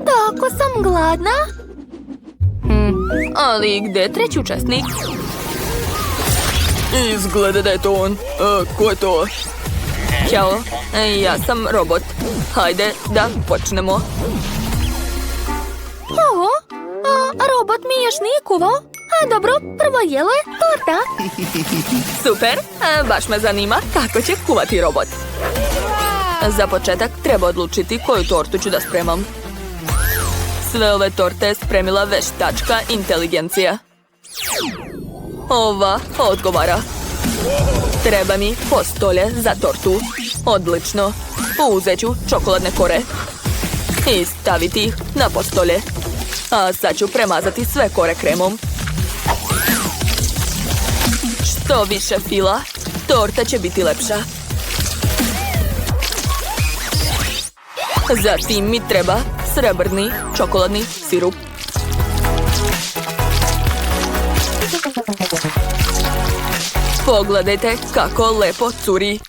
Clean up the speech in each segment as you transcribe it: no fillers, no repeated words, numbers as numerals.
Tako sam gladna. Ali gdje je treći učesnik? Izgleda da je to on. Ko je to? Ćao, ja sam robot. Hajde da počnemo. Ovo? Robot mi još nije kuvao. Dobro, prvo jelo je torta. Super, baš me zanima kako će kuvati robot. Za početak treba odlučiti koju tortu ću da spremam. Sve ove torte je spremila veštačka inteligencija. Ova odgovara. Treba mi postolje za tortu. Odlično. Uzet ću čokoladne kore i staviti ih na postolje. A sad ću premazati sve kore kremom. Što više fila, torta će biti lepša. Zatim mi treba srebrni čokoladni sirup. Pogledajte kako lepo curi.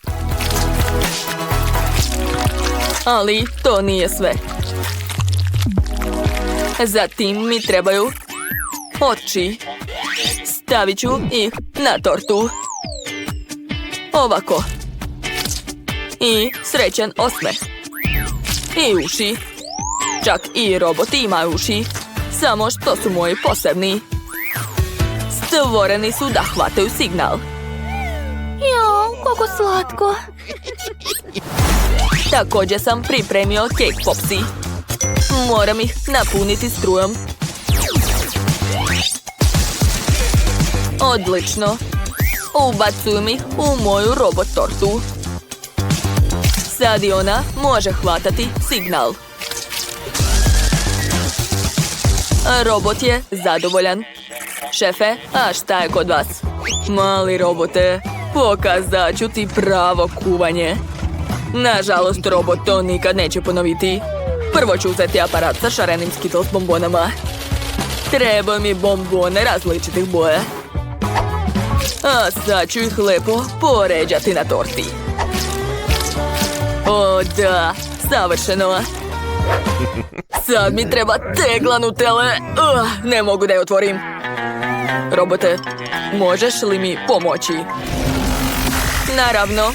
Ali to nije sve. Zatim mi trebaju oči. Stavit ću ih na tortu. Ovako. I srećan osmeh. I uši. Čak i roboti imaju uši. Samo što su moji posebni. Stvoreni su da hvataju signal. Jao, kako slatko. Također sam pripremio cake popsi. Moram ih napuniti strujom. Odlično. Ubacujem ih u moju robot tortu. Sad i ona može hvatati signal. Robot je zadovoljan. Šefe, a šta je kod vas? Mali robote, pokazat ću ti pravo kuvanje. Nažalost, robot to nikad neće ponoviti. Prvo ću uzeti aparat sa šarenim Skittles bombonama. Treba mi bombone različitih boja. A sad ću ih lepo poređati na torti. O da, savršeno. Sad mi treba tegla Nutelle. Ne mogu da je otvorim. Robote, možeš li mi pomoći? Naravno.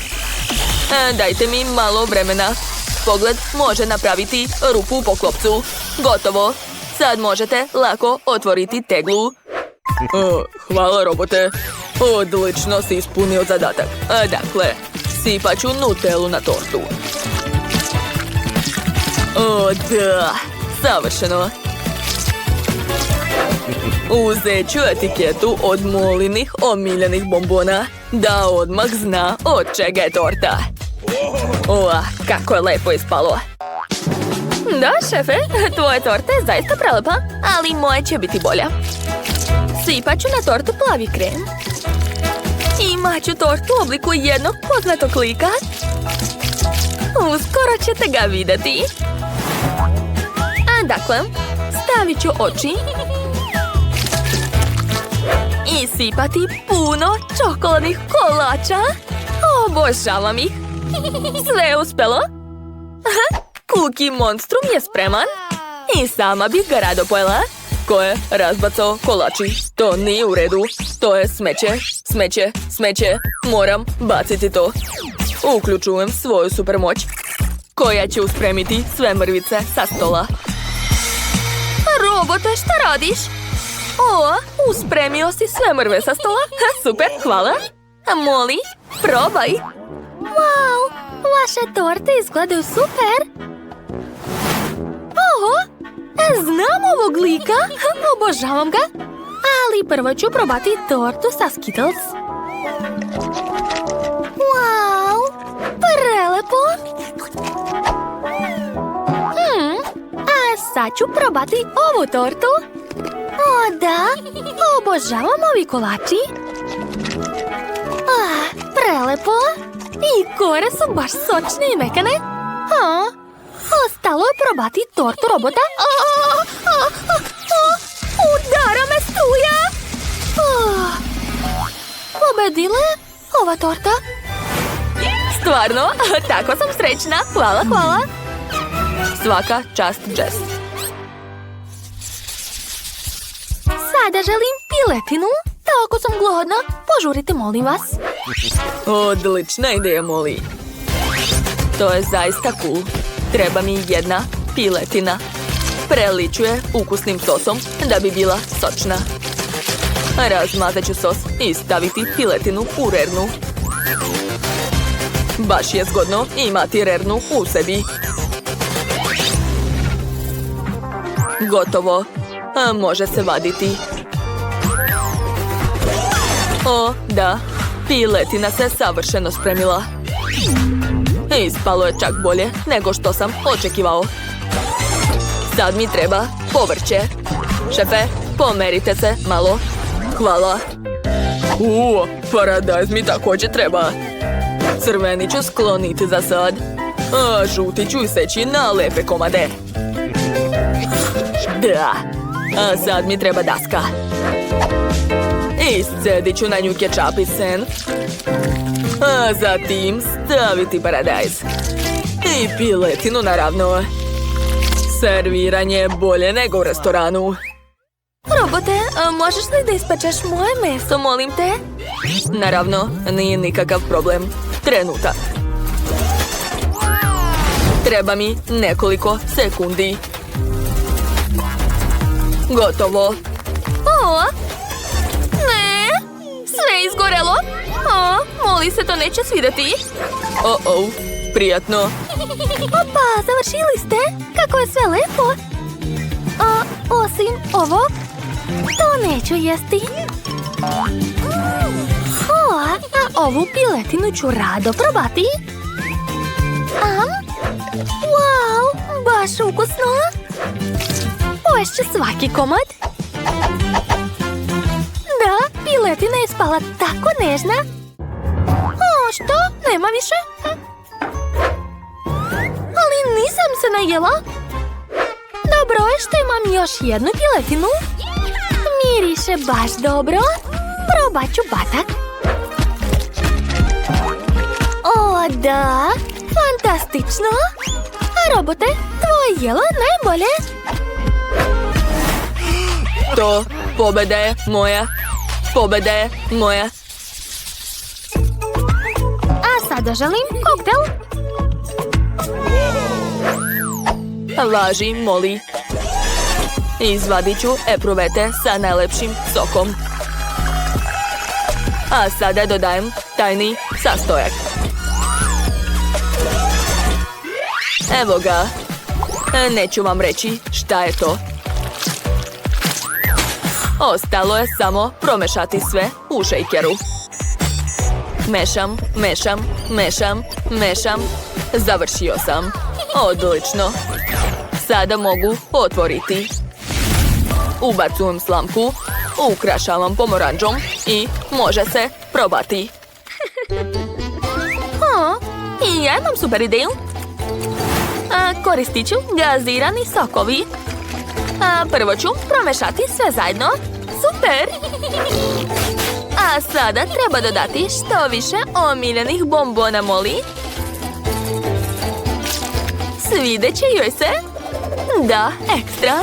Dajte mi malo vremena. Pogled može napraviti rupu u poklopcu. Gotovo. Sad možete lako otvoriti teglu. Hvala, robote. Odlično si ispunio zadatak. Dakle, sipat ću Nutellu na tortu. O da, savršeno. Uzet ću etiketu od Molinih omiljenih bombona, da odmah zna od čega je torta. Kako je lepo ispalo. Da, šefe, tvoja torta je zaista prelepa, ali moja će biti bolja. Sipat ću na tortu plavi krem. Imat ću tortu u obliku jednog poznatog lika. Uskoro ćete ga vidjeti. Dakle, stavit ću oči i sipati puno čokoladnih kolača. Obožavam ih. Sve je uspelo. Cookie Monstrum je spreman. I sama bih ga rado pojela. Ko je razbacao kolači? To nije u redu. To je smeće, smeće, smeće. Moram baciti to. Uključujem svoju supermoć, koja će uspremiti sve mrvice sa stola. Robote, šta radiš? Uspremio si sve mrve sa stola. Super, hvala. Molly, probaj. Wow, vaše torte izgledaju super. Znam ovog lika. Obožavam ga. Ali prvo ću probati tortu sa Skittles. Wow, prelepo. A sad ću probati ovu tortu. O da, obožavam ovi kolači. Prelepo. I kore su baš sočne i mekane. Ostalo je probati tortu robota. Udara me struja. Pobedila je ova torta. Stvarno, tako sam srećna. Hvala, hvala. Svaka čast, Jess. Sada želim piletinu. Tako sam gladna. Požurite, molim vas. Odlična ideja, Molly. To je zaista cool. Treba mi jedna piletina. Preličuje ukusnim sosom da bi bila sočna. Razmazat ću sos i staviti piletinu u rernu. Baš je zgodno imati rernu u sebi. Gotovo. Može se vaditi. O, da. Piletina se savršeno spremila. Ispalo je čak bolje nego što sam očekivao. Sad mi treba povrće. Šefe, pomerite se malo. Hvala. Paradajz mi također treba. Crveni ću skloniti za sad. A žuti ću seći na lepe komade. Da. A sad mi treba daska. Iscedit ću na nju kečap i sen. A zatim staviti paradajz. I piletinu, naravno. Serviranje je bolje nego u restoranu. Robote, možeš li da ispečeš moje meso, molim te? Naravno, nije nikakav problem. Trenutak. Treba mi nekoliko sekundi. Gotovo. O, ne, sve izgorelo. O, Molly se to neće svidjeti. Prijatno. Opa, završili ste. Kako je sve lepo. Osim ovog, to neću jesti. A ovu piletinu ću rado probati. Wow, baš ukusno. Poješću svaki komad. Da, piletina je spala tako nežna. Što? Nema više? Ali nisam se najela. Dobro je što imam još jednu piletinu. Miriše baš dobro. Probat ću batak. O, da. Fantastično. A robote, tvoje jelo najbolje. To pobeda je moja. Pobeda je moja. A sada želim koktel. Važi, Molly. Izvadit ću epruvete sa najlepšim sokom. A sada dodajem tajni sastojak. Evo ga. Neću vam reći šta je to. Ostalo je samo promešati sve u šejkeru. Mešam, mešam, mešam, mešam. Završio sam. Odlično. Sada mogu otvoriti. Ubacujem slamku, ukrašavam pomoranđom i može se probati. I ja imam super ideju. Koristit ću gazirani sokovi. Prvo ću promešati sve zajedno. Super! A sada treba dodati što više omiljenih bombona, Molly. Svidjet će joj se? Da, ekstra.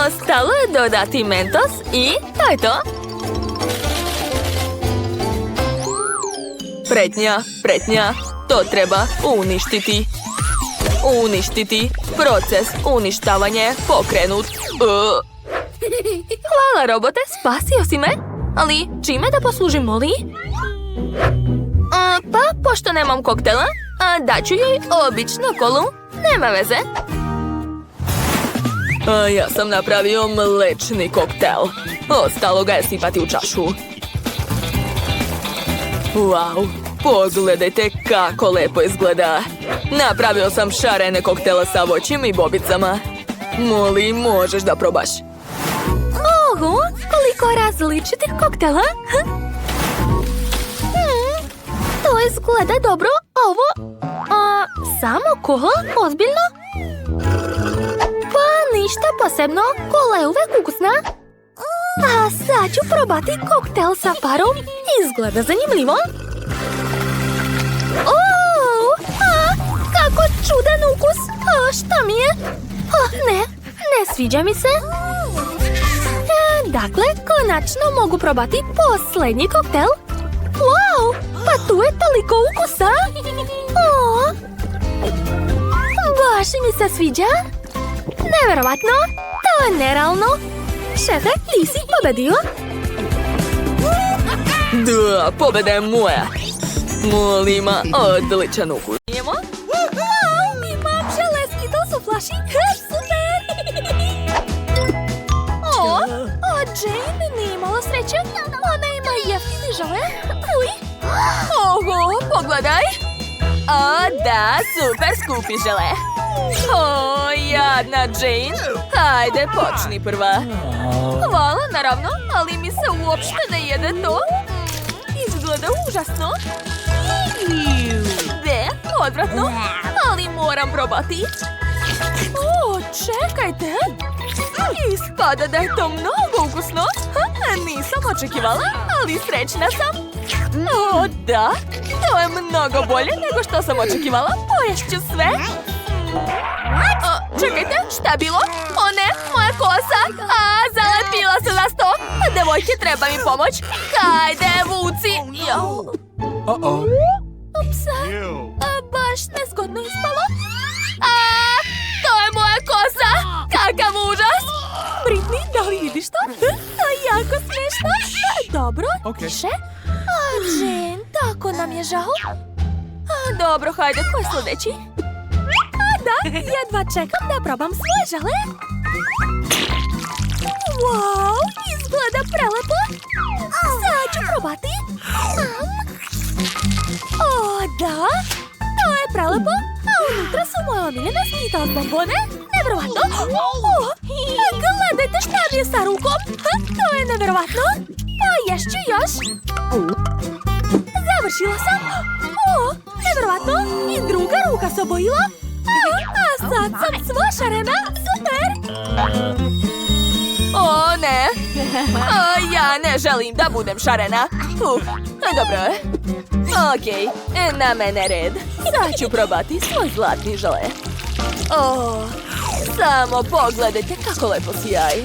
Ostalo je dodati mentos i to je to. Pretnja, pretnja. To treba uništiti. Uništiti. Proces uništavanja je pokrenut. Hvala, robote, spasio si me. Ali čime da poslužim Molly? Pa, pošto nemam koktela, daću joj običnu kolu. Nema veze. Ja sam napravio mlečni koktel. Ostalo ga je sipati u čašu. Wow, pogledajte kako lepo izgleda. Napravio sam šarene koktele sa voćem i bobicama. Molly, možeš da probaš. Oho, koliko različitih koktela. To izgleda dobro. Ovo? Samo kola? Ozbiljno? Pa ništa posebno. Kola je uvek ukusna. A sad ću probati koktel sa parom. Izgleda zanimljivo. Kako čudan ukus. Šta mi je? Ne sviđa mi se. Dakle, konačno mogu probati posljednji koktel. Wow, pa tu je toliko ukusa. Baš mi se sviđa. Nevjerovatno, to je nerealno. Šefe, ti si pobedio. Da, pobjeda je moja. Mol ima odličan ukus. Wow, imam žele Skittles u flaši. Super! Jane nije imala sreće. Ona ima jeftini žele. Oho, pogledaj. Da, super skupi žele. Jadna Jane. Hajde, počni prva. Hvala, naravno, ali mi se uopšte ne jede to. Izgleda užasno. Ne, odvratno, ali moram probati. Čekajte. Ispada da je to mnogo ukusno. Nisam očekivala, ali srećna sam. Da, to je mnogo bolje nego što sam očekivala. Poješću sve. Čekajte, šta je bilo? Ne, moja kosa. Zalepila se za sto. Devojke, treba mi pomoć. Hajde, vuci. Ups, baš nezgodno ispalo. To je moja kosa. Kakav užas. Britney, da li vidiš to? Jako smiješno. Dobro, više. Jane, tako nam je žao. Dobro, hajde, ko je sljedeći? Da, jedva čekam da probam svoje žele. Wow, izgleda prelepo. Sad ću probati. Da, to je prelepo. A unutra su moje omiljene Skittles bombone. Nevjerovatno. Gledajte šta mi je sa rukom. To je nevjerovatno. Ješću još. Završila sam. Nevjerovatno. I druga ruka se obojila. A sad sam sva šarena. Super. Ne. Ja ne želim da budem šarena. Dobro je. Okej, na mene red. Sad ću probati svoj zlatni žele. Samo pogledajte kako lepo sijaji.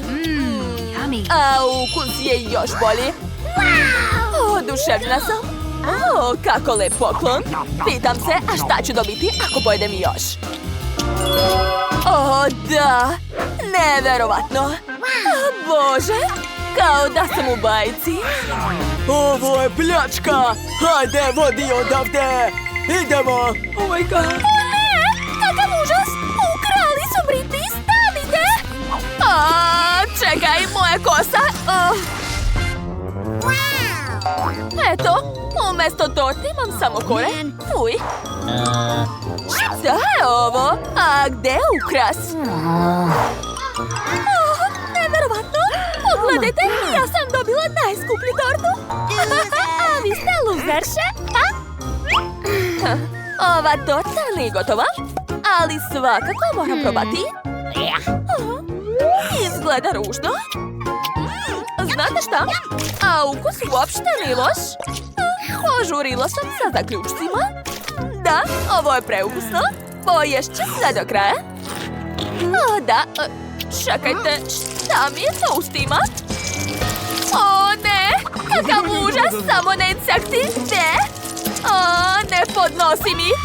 A ukus je još bolji. Oduševljena sam. Kako lep poklon. Pitam se, a šta ću dobiti ako pojedem još? Da. Neverovatno. Bože, kao da sam u bajci. Ovo je pljačka. Hajde, vodi odavde. Idemo. Oh my god. Ne, kakav užas. Ukrali su Britney, stanite. Čekaj, moja kosa. Eto, umjesto torte imam samo kore. Fuj. Šta je ovo? A gde je ukras? Nevjerovatno. Pogledajte, ja sam dobila najskuplju tortu. A vi ste luzerše? Ova torta nije gotova, ali svakako moram probati. Izgleda ružno. Znate šta? A ukus uopšte nije loš. Požurila sam sa zaključcima. Da, ovo je preukusno. Poješću sve do kraja. Da, čekajte, šta mi je to u ustima? Ne, kakav užas, samo ne insekti, ne. Ne podnosim ih.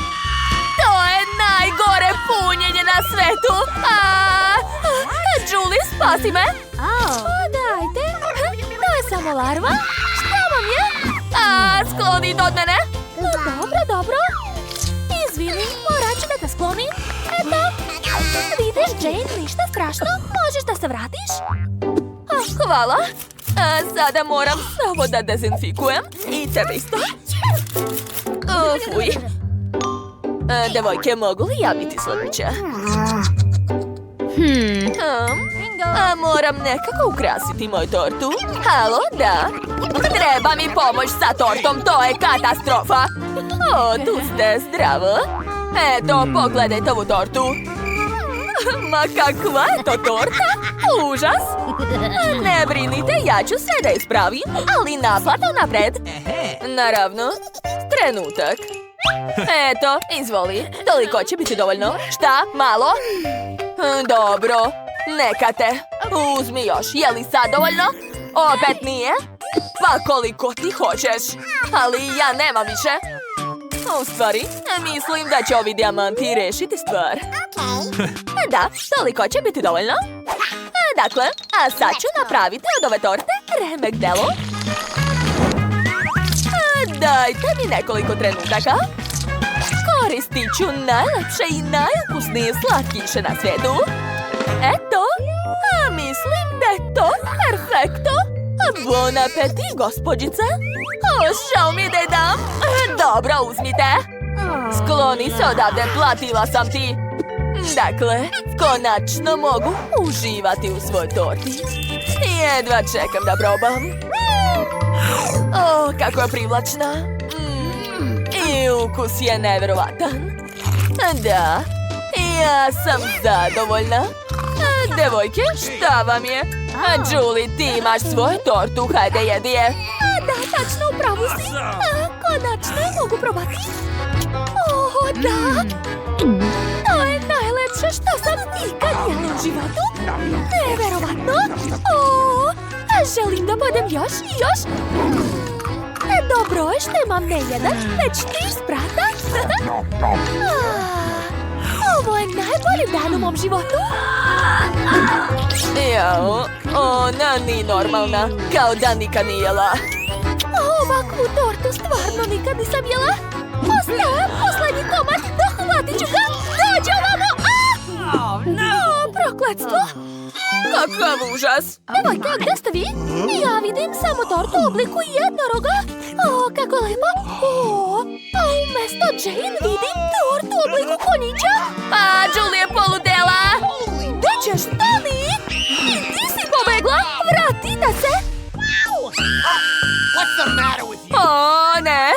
To je najgore punjenje na svetu. Julie, spasi me. Dajte, to je samo larva. Šta vam je? Sklonite od mene. Dobro. Izvini, morat ću da te sklonim. Eto. Vidiš, Jane, ništa strašno. Možeš da se vratiš. Hvala. Sada moram samo da dezinfikujem. I tebe isto. Fuj. Devojke, mogu li ja biti sljedeća? Moram nekako ukrasiti moju tortu. Halo, da. Treba mi pomoć sa tortom, to je katastrofa. Tu ste, zdravo. Eto, pogledajte ovu tortu. Ma kakva je to torta? Užas. Ne brinite, ja ću sve da ispravim, ali naplata napred. Naravno, trenutak. Eto, izvoli. Toliko će biti dovoljno. Šta? Malo? Dobro. Neka te. Uzmi još. Je li sad dovoljno? Opet nije? Pa koliko ti hoćeš. Ali ja nemam više. U stvari, mislim da će ovi dijamanti rešiti stvar. Da, toliko će biti dovoljno. Dakle, a sad ću napraviti od ove torte remek delo. Dajte mi nekoliko trenutaka. Koristit ću najlepše i najukusnije slatkiše na svijetu. Eto, a mislim da je to perfekto. Bon appetit, gospođice. Žao mi je da je dam. Dobro, uzmite. Skloni se odavde, platila sam ti. Dakle, konačno mogu uživati u svojoj torti. Jedva čekam da probam. O, kako je privlačna. I ukus je nevjerovatan. Da, ja sam zadovoljna. Devojke, šta vam je? Julie, ti imaš svoju tortu, hajde jedi je. Da, tačno, upravo si. Konačno mogu probati. O, da. To je najlepše što sam ikad jela u životu. Neverovatno. O, želim da budem još i još. Dobro je što imam ne jedan, već 3 sprata. Ovo je najbolji dan u mom životu. Jao, ona nije normalna, kao da nikad nije jela. Ovakvu tortu stvarno nikad nisam jela. Ostaje posljednji komad, dohvatit ću ga. Dođe ovamo! O, prokletstvo! Kakav užas! Devojke, gdje ste vi? Ja vidim samo tortu u obliku jednoroga. O, kako lepo! O, a umjesto Jane vidim tortu u obliku konjića. A, Julie je poludela! Gdje ćeš, stani? I ti si pobegla? Vratite se! O, ne!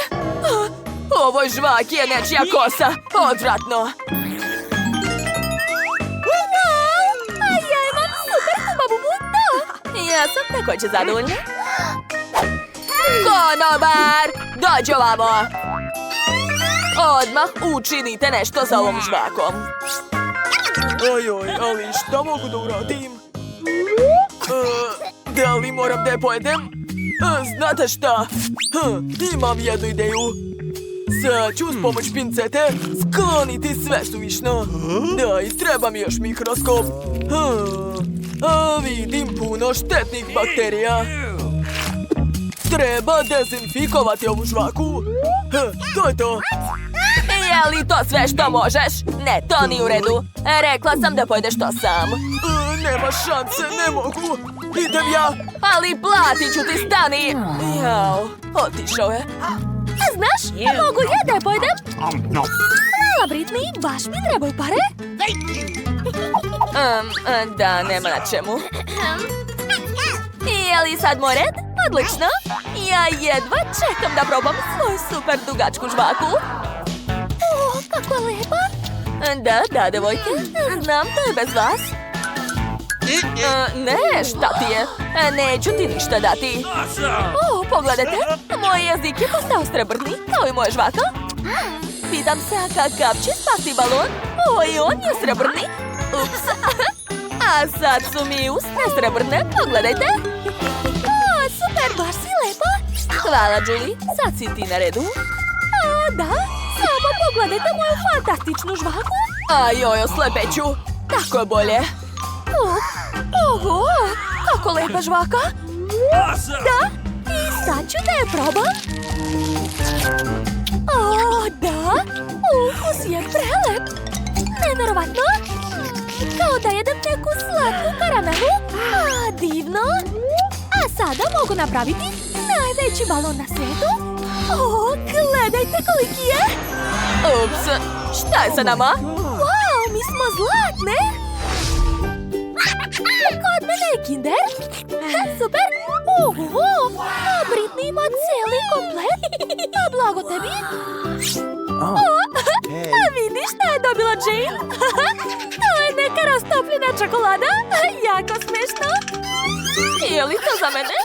Ovo žvak je nečija kosa. Odvratno. A ja imam super hubabubu, da. Ja sam također zadovoljna. Konobar, dođi ovamo. Odmah učinite nešto sa ovom žvakom. Ojoj, ali šta mogu da uradim? Da li moram da je pojedem? Znate šta? Imam jednu ideju. Sad ću uz pomoć pincete skloniti sve suvišno. Da, i treba mi još mikroskop. Vidim puno štetnih bakterija. Treba dezinfikovati ovu žvaku. To je to. Je li to sve što možeš? Ne, to nije u redu. Rekla sam da pojedeš to sam. Nema šanse, ne mogu. Idem ja. Ali platit ću ti, stani. Jao, otišao je. Znaš, mogu ja da je pojedem? Hvala, Britney, baš mi trebaju pare. Da, nema na čemu. Je li sad moj red? Odlično. Ja jedva čekam da probam svoju super dugačku žvaku. O, kako je lepa. Da, devojke, znam to je bez vas. Ne, šta ti je? Neću ti ništa dati. O, pogledajte, moj jezik je postao srebrni, kao i moja žvaka. Pitam se kakav će spati balon. O, i on je srebrni. Ups. A sad su mi usne srebrne, pogledajte. O, super, baš si lepa. Hvala, Julie, sad si ti na redu. A, da, samo pogledajte moju fantastičnu žvaku. Ajoj, oslepeću. Tako je bolje. Oho, kako lepa žvaka. Da, i sad ću da je probam. O, da, ukus je prelep. Neverovatno. Kao da jedem neku slatku karamelu. A, divno. A sada mogu napraviti najveći balon na svijetu. O, gledajte koliki je. Ups, šta je sa nama? Wow, mi smo zlatne. Kod mene je Kinder. Super. Oho, a Britney ima cijeli komplet. A blago tebi. A vidiš šta je dobila Jane? To je neka rastopljena čokolada. Jako smiješno. Je li to za mene?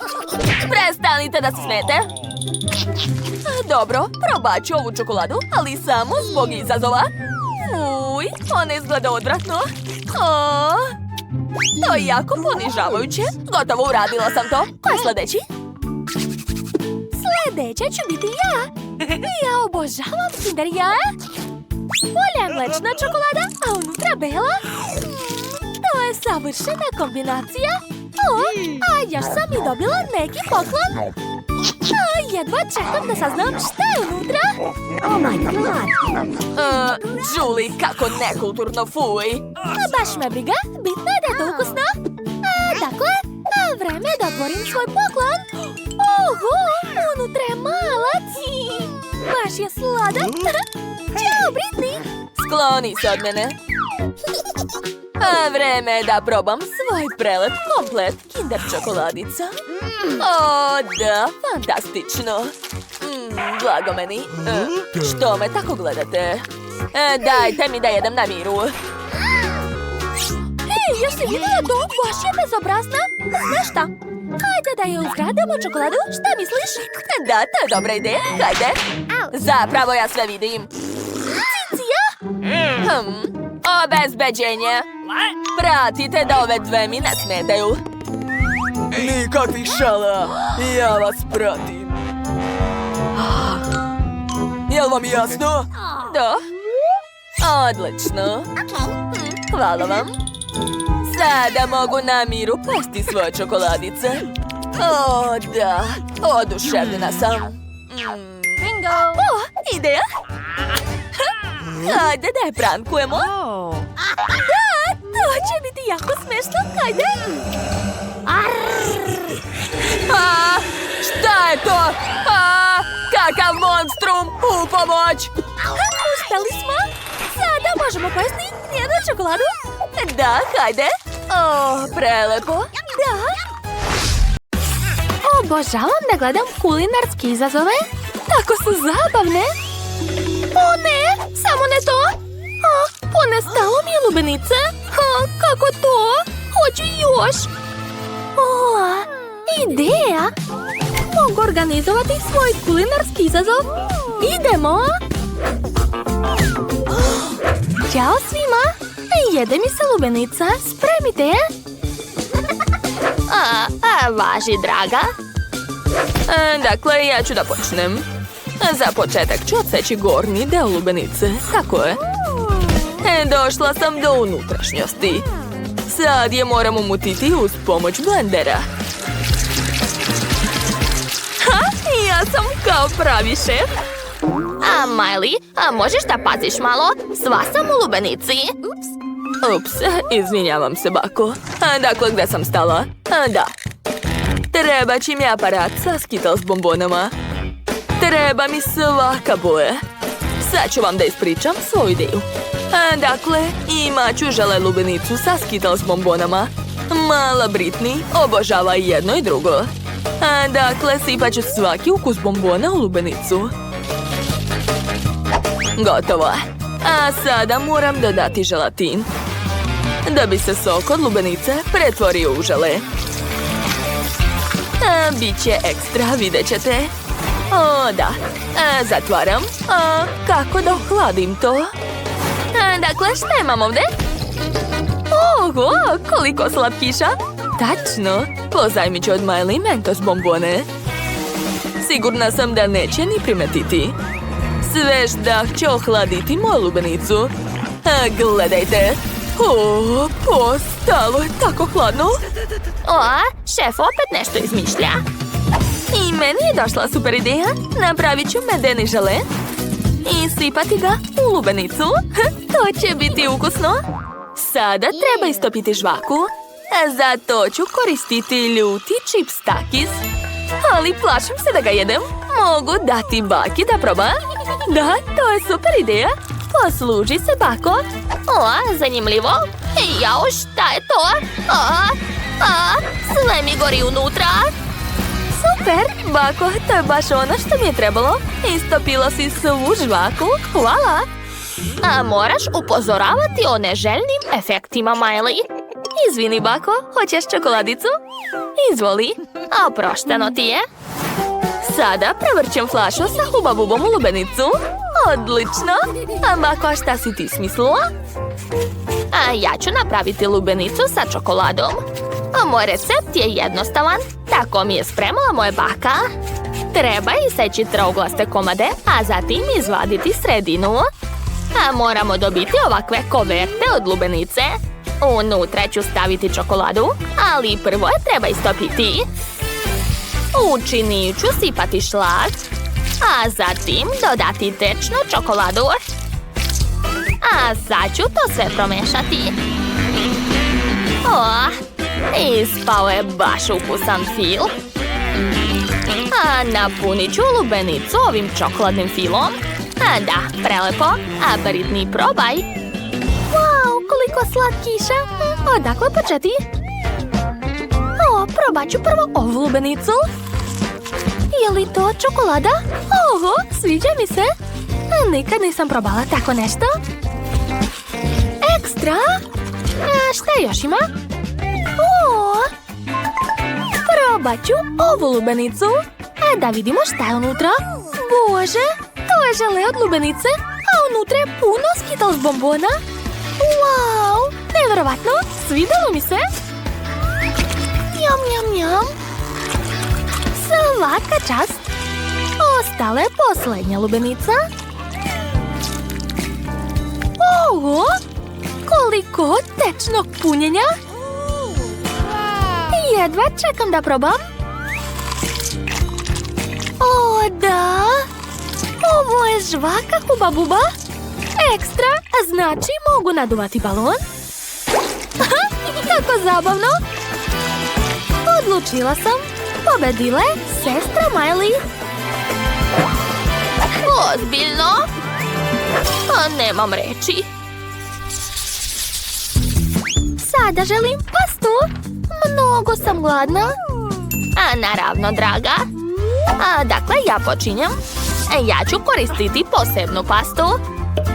Prestanite da se smete. Dobro, probat ću ovu čokoladu, ali samo zbog izazova. Uj, ona izgleda odvratno. To je jako ponižavajuće. Gotovo, uradila sam to. Ko je sljedeći? Sljedeća ću biti ja. Ja obožavam Kinder jaja. Bolja je mlečna čokolada, a unutra bela. To je savršena kombinacija. A još sam i dobila neki poklon. Jedva čekam da saznam šta je unutra. Oh my god. Julie, kako nekulturno, fuj. Baš me briga, bitno je da je to ukusno. Dakle, vreme je da otvorim svoj poklon. Oho, unutra je malac. Baš je sladak. Ćao, Britney. Skloni se od mene. Vreme je da probam svoj prelep komplet Kinder čokoladica. O, da, fantastično. Blago meni. Što me tako gledate? Dajte mi da jedem na miru. Hej, jesi vidjela to? Baš je bezobrazna. Znaš šta? Hajde da je uzgradimo čokoladu, šta misliš? Da, to je dobra ideja, hajde. Zapravo ja sve vidim. Cicija? Obezbeđenje. Pratite da ove dve mi ne smetaju. Nikakvih šala. Ja vas pratim. Jel vam jasno? Da. Odlično. Hvala vam. Sada mogu na miru pasti svoje čokoladice. O, da. Oduševljena sam. Bingo. Ideja. Hajde da je prankujemo. Da, to će biti jako smešno. Hajde. Šta je to? Kakav monstrum! U pomoć! Uspeli smo! Sada možemo pojesti jednu čokoladu? Da, hajde! Prelepo! Da! Obožavam da gledam kulinarske izazove. Tako su zabavne! O ne! Samo ne to! Ponestalo mi je lubenice! Kako to? Hoću još! Ideja! Mogu organizovati svoj kulinarski izazov. Idemo! Ćao svima! Jede mi se lubenica. Spremite je! Važi, draga. Dakle, ja ću da počnem. Za početak ću odseći gornji deo lubenice. Tako je. Došla sam do unutrašnjosti. Sad je moram umutiti uz pomoć blendera. Ja sam kao pravi šef. Miley, možeš da paziš malo? Sva sam u lubenici. Ups, izvinjavam se, bako. Dakle, gde sam stala? Da. Treba će mi aparat sa Skittles bombonama. Treba mi svaka boja. Sad ću vam da ispričam svoju ideju. Dakle, imat ću žele lubenicu sa Skittles bombonama. Mala Britney obožava i jedno i drugo. Dakle, sipat ću svaki ukus bombona u lubenicu. Gotovo. A sada moram dodati želatin. Da bi se sok od lubenice pretvorio u žele. Biće ekstra, vidjet ćete. O, da. Zatvaram. Kako da ohladim to? Dakle, šta imam ovdje? Oho, koliko slatkiša. Tačno. Pozajmit ću od Miley Mentos bombone. Sigurna sam da neće ni primetiti. Svež dah će ohladiti moju lubenicu. Gledajte. Postalo je tako hladno. Šef opet nešto izmišlja. I meni je došla super ideja. Napravit ću medeni žele i sipati ga u lubenicu. To će biti ukusno. Sada treba istopiti žvaku. Za to ću koristiti ljuti čips takis. Ali plašim se da ga jedem. Mogu dati baki da proba. Da, to je super ideja. Posluži se, bako. Zanimljivo. Jao, šta je to? Sve mi gori unutra. Super, bako, to je baš ono što mi je trebalo. Istopila si svu žvaku. Hvala. Moraš upozoravati o neželjnim efektima, Miley. Izvini, bako, hoćeš čokoladicu? Izvoli. Oprošteno ti je. Sada prevrćem flašu sa Huba Bubom u lubenicu. Odlično! Bako, šta si ti smislila? Ja ću napraviti lubenicu sa čokoladom. Moj recept je jednostavan. Tako mi je spremala moja baka. Treba iseći trouglaste komade, a zatim izvaditi sredinu. Moramo dobiti ovakve koverte od lubenice. Unutra ću staviti čokoladu, ali prvo je treba istopiti. U činiju ću sipati šlag, a zatim dodati tečnu čokoladu. A sad ću to sve promešati. Ispao je baš ukusan fil. Napunit ću lubenicu ovim čokoladnim filom. Da, prelepo. Britney, probaj. Wow, koliko slatkiša. Odakle početi? Probat ću prvo ovu lubenicu. Je li to čokolada? Oho, sviđa mi se. Nikad nisam probala tako nešto. Ekstra. Šta još ima? Probat ću ovu lubenicu. Da vidimo šta je unutra. Bože, to je žele od lubenice, a unutra je puno Skittles bombona. Wow, nevjerovatno, svidjelo mi se. Njam, njam, njam. Svaka čast. Ostala je posljednja lubenica. Oho, koliko tečnog punjenja. Jedva čekam da probam. O, da. Ovo je žvaka Huba Buba. Ekstra, znači mogu naduvati balon. Kako zabavno. Odlučila sam. Pobedila je sestra Miley. Ozbiljno? Nemam reči. Sada želim pastu. Mnogo sam gladna. Naravno, draga. Dakle, ja počinjem. Ja ću koristiti posebnu pastu.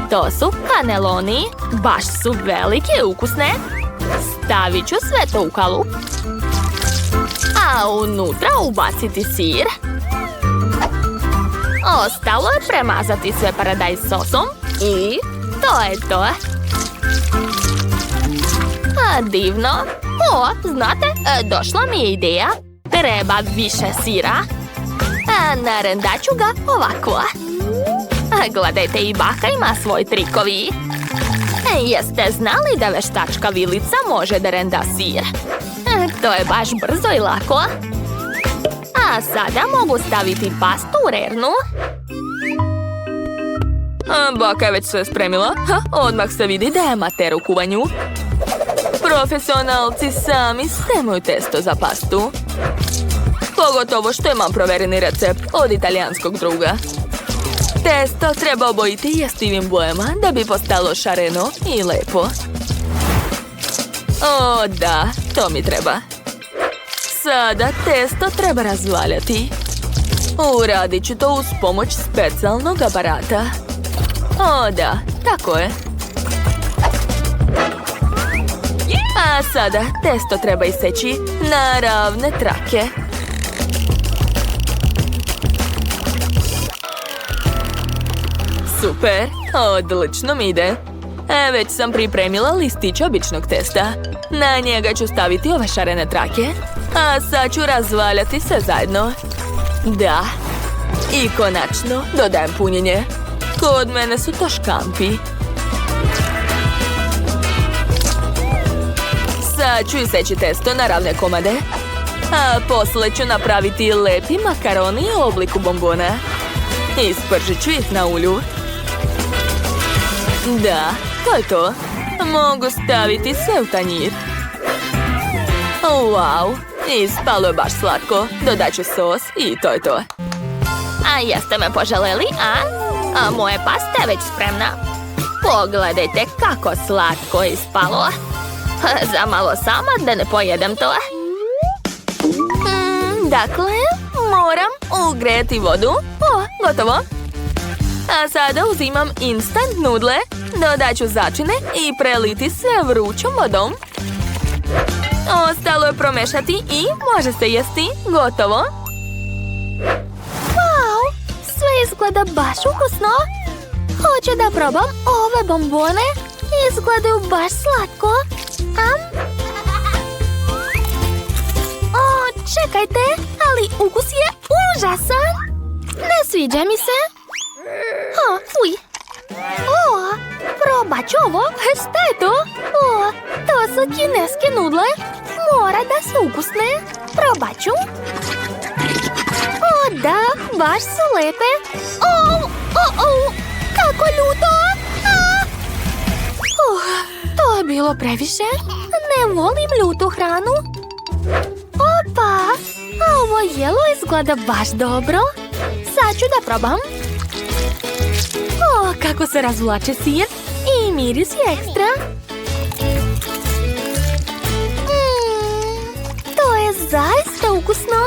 To su kaneloni. Baš su velike i ukusne. Stavit ću sve to u kalup. A unutra ubaciti sir. Ostalo je premazati sve paradajz sosom. I to je to. Divno. Znate, došla mi je ideja. Treba više sira. Narendat ću ga ovako. Gledajte, i baka ima svoj trikovi. Jeste znali da veštačka vilica može da renda sir? To je baš brzo i lako. A sada mogu staviti pastu u rernu. Baka je već sve spremila. Odmah se vidi da je amater u kuvanju. Profesionalci sami spremaju testo za pastu. Pogotovo što imam provereni recept od italijanskog druga. Testo treba obojiti jestivim bojama da bi postalo šareno i lepo. O, da, to mi treba. Sada testo treba razvaljati. Uradit ću to uz pomoć specijalnog aparata. O, da, tako je. A sada testo treba iseći na ravne trake. Super, odlično mi ide. Već sam pripremila listić običnog testa. Na njega ću staviti ove šarene trake. A sad ću razvaljati sve zajedno. Da. I konačno dodajem punjenje. Kod mene su to škampi. Sad ću iseći testo na ravne komade. A posle ću napraviti lepi makaroni u obliku bombona. Ispržit ću ih na ulju. Da, to je to. Mogu staviti sve u tanjir. Wow, ispalo je baš slatko. Dodat ću sos i to je to. A jeste me poželeli, a moje pasta je već spremna. Pogledajte kako slatko je ispalo. Zamalo sama da ne pojedem to. Dakle, moram ugrejati vodu. Gotovo. A sada uzimam instant nudle, dodat ću začine i preliti sve vrućom vodom. Ostalo je promešati i može se jesti. Gotovo. Izgleda baš ukusno. Hoću da probam ove bombone. Izgledaju baš slatko. O, čekajte, ali ukus je užasan. Ne sviđa mi se. Fuj. O, probat ću ovo. Šta je to? O, to su kineske nudle. Mora da su ukusne. Probat ću. O, da, baš su lepe. Kako ljuto. To je bilo previše. Ne volim ljutu hranu. Opa, a ovo jelo izgleda baš dobro. Sad ću da probam. O, kako se razvlače sir i miris je ekstra. To je zaista ukusno.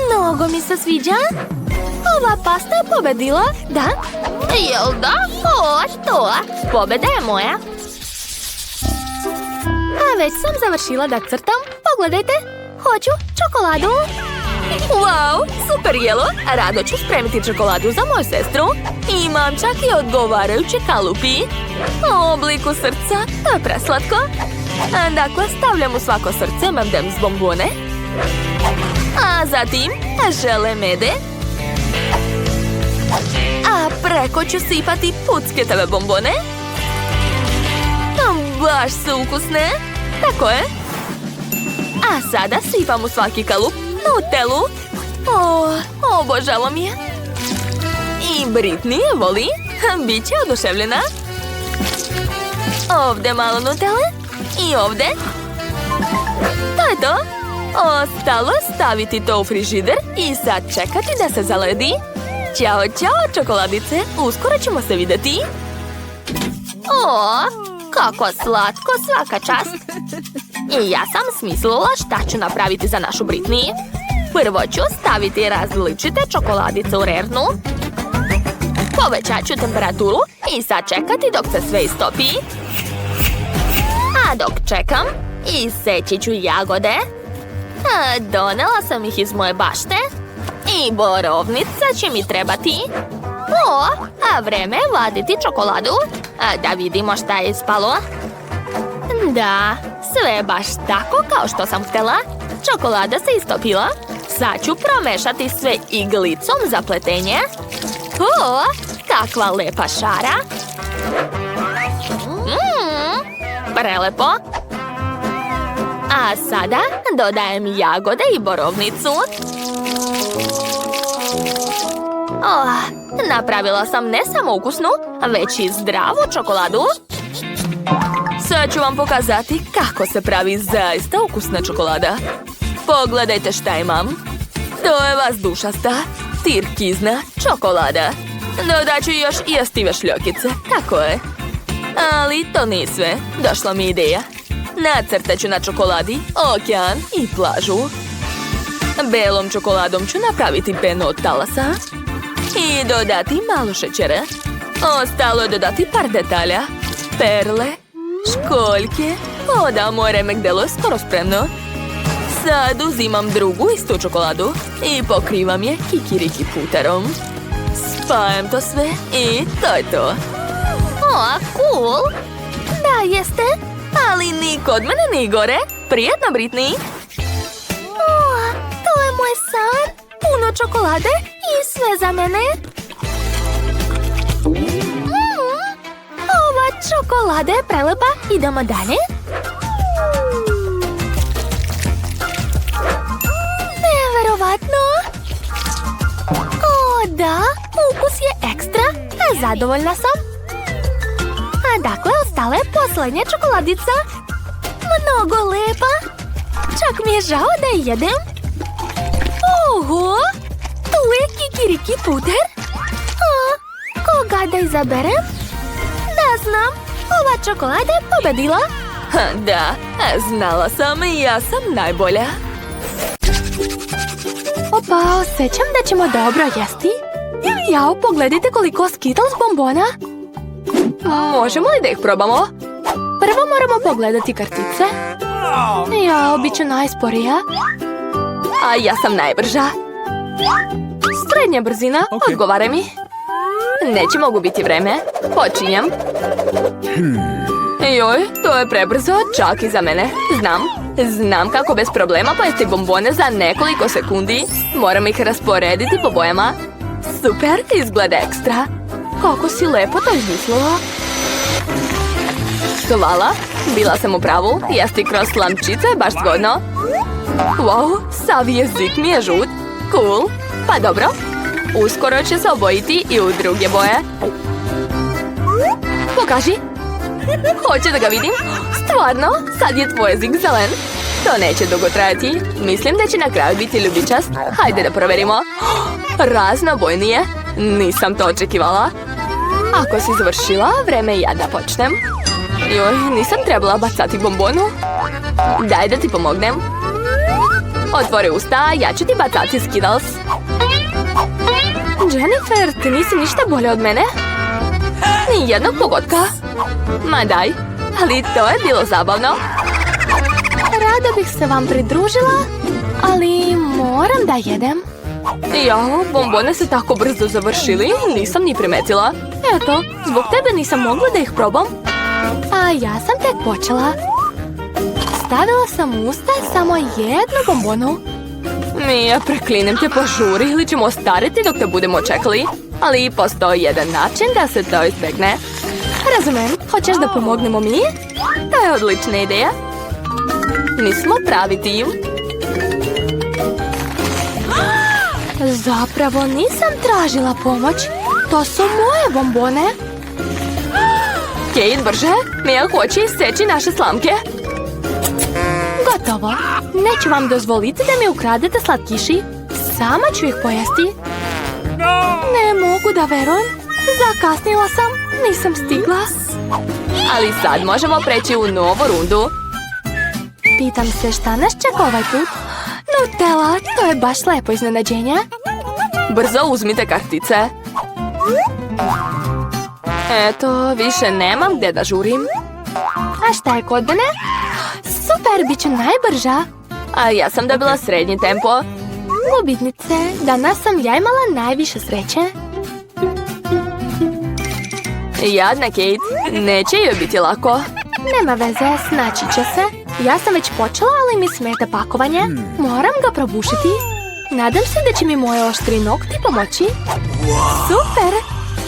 Mnogo mi se sviđa. Ova pasta je pobedila, da? Jel da? O, to. Pobeda je moja. A već sam završila da crtam. Pogledajte. Hoću čokoladu. Wow, super jelo. Rado ću spremiti čokoladu za moju sestru. Imam čak i odgovarajuće kalupi. U obliku srca. To je preslatko. Dakle, stavljam u svako srce M&M's bombone. A zatim žele mede. A preko ću sipati pucketove bombone. Baš su ukusne. Tako je. A sada sipam u svaki kalup Nutellu. O, obožavam je. I Britney je voli. Biće oduševljena. Ovdje malo Nutelle. I ovdje. To je to. Ostalo staviti to u frižider i sad čekati da se zaledi. Ćao, ćao, čokoladice. Uskoro ćemo se vidjeti. O, kako slatko, svaka čast. I ja sam smislila šta ću napraviti za našu Britney. Prvo ću staviti različite čokoladice u rernu. Povećat ću temperaturu i sad čekati dok se sve istopi. A dok čekam, iseći ću jagode. Donela sam ih iz moje bašte. I borovnica će mi trebati. O, a vreme je vaditi čokoladu. Da vidimo šta je ispalo. Da, sve je baš tako kao što sam htjela. Čokolada se istopila. Sad ću promešati sve iglicom za pletenje. O, kakva lepa šara. Prelepo. A sada dodajem jagode i borovnicu. Napravila sam ne samo ukusnu, već i zdravu čokoladu. Sad ću vam pokazati kako se pravi zaista ukusna čokolada. Pogledajte šta imam. To je vazdušasta, tirkizna čokolada. Dodat ću još i jastive šljokice, tako je. Ali to nije sve, došla mi ideja. Nacrtat ću na čokoladi okean i plažu. Belom čokoladom ću napraviti penu od talasa. I dodati malo šećera. Ostalo je dodati par detalja. Perle, školjke. O da, moj remek delo je skoro spremno. Sad uzimam drugu istu čokoladu i pokrivam je kikiriki puterom. Spajam to sve i to je to. O, cool! Da, jeste. Ali ni kod mene ni gore. Prijatno, Britney. O, to je moj san. Puno čokolade i sve za mene. Ova čokolada je prelepa. Idemo dalje. Neverovatno. O, da. Ukus je ekstra. Zadovoljna sam. A dakle, ostala je posljednja čokoladica. Mnogo lepa. Čak mi je žao da je jedem. Oho, tu je kikiriki puter. Koga da izaberem? Da znam, ova čokolada je pobedila. Da, znala sam i ja sam najbolja. Opa, osjećam da ćemo dobro jesti. Jao, pogledajte koliko Skittles bombona. Možemo li da ih probamo? Prvo moramo pogledati kartice. Jao, bit ću najsporija. A ja sam najbrža. Srednja brzina, odgovaraj mi. Neće mogu biti vreme. Počinjem. Joj, to je prebrzo, čak i za mene. Znam kako bez problema pojesti bombone za nekoliko sekundi. Moram ih rasporediti po bojama. Super, izgleda ekstra. Kako si lepo to izmislila. Hvala, bila sam u pravu. Jesti kroz slamčice je baš zgodno. Wow, sav jezik mi je žut. Cool, pa dobro. Uskoro će se obojiti i u druge boje. Pokaži. Hoće da ga vidim? Stvarno? Sad je tvoj jezik zelen. To neće dugo trajati. Mislim da će na kraju biti ljubičast. Hajde da proverimo. Raznobojnije. Nisam to očekivala. Ako si završila, vreme je ja da počnem. Joj, nisam trebala bacati bombonu. Daj da ti pomognem. Otvori usta, ja ću ti bacati Skittles. Jennifer, ti nisi ništa bolje od mene? Nijednog pogotka. Ma daj, ali to je bilo zabavno. Rado bih se vam pridružila, ali moram da jedem. Jao, bombone se tako brzo završili, nisam ni primetila. Eto, zbog tebe nisam mogla da ih probam. A ja sam tek počela. Stavila sam u usta samo jednu bombonu. Mija, preklinem te, požuri ili ćemo ostariti dok te budemo čekali. Ali postoji jedan način da se to izbegne. Razumem, hoćeš da pomognemo mi? To je odlična ideja. Mi smo pravi tim. Zapravo nisam tražila pomoć. To su moje bombone. Kate, brže. Mija hoće iseći naše slamke. Gotovo. Neću vam dozvoliti da mi ukradete slatkiši. Sama ću ih pojesti. Ne mogu da verujem. Zakasnila sam. Nisam stigla. Ali sad možemo preći u novu rundu. Pitam se šta nas čeka ovaj put. Nutella, to je baš lepo iznenađenje. Brzo uzmite kartice. Eto, više nemam gdje da žurim. A šta je kod mene? Super, bit ću najbrža. A ja sam dobila srednji tempo. Gubitnice, danas sam ja imala najviše sreće. Jadna Kate, neće joj biti lako. Nema veze, snaći će se. Ja sam već počela, ali mi smeta pakovanje. Moram ga probušiti. Nadam se da će mi moje oštri nokti pomoći. Super!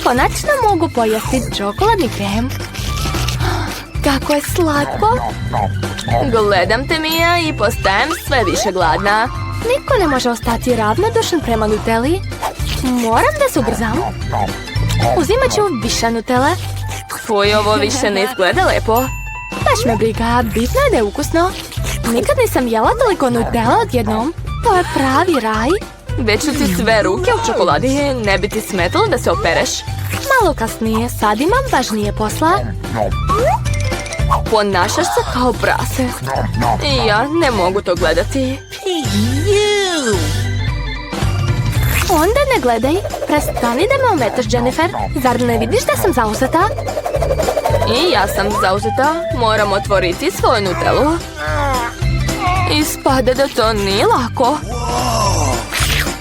Konačno mogu pojesti čokoladni krem. Kako je slatko! Gledam te, Mija, i postajem sve više gladna. Niko ne može ostati ravnodušan prema Nutelli. Moram da se ubrzam. Uzimat ću više Nutelle. Fuj, ovo više ne izgleda lepo. Baš me briga, bitno je da je ukusno. Nikad nisam jela toliko Nutella odjednom. To je pravi raj. Već su ti sve ruke u čokoladi. Ne bi ti smetalo da se opereš. Malo kasnije, sad imam važnije posla. Ponašaš se kao prase. I ja ne mogu to gledati. Onda ne gledaj. Prestani da me ometaš, Jennifer. Zar ne vidiš da sam zauzeta? I ja sam zauzeta. Moram otvoriti svoju Nutellu. Ispada da to nije lako.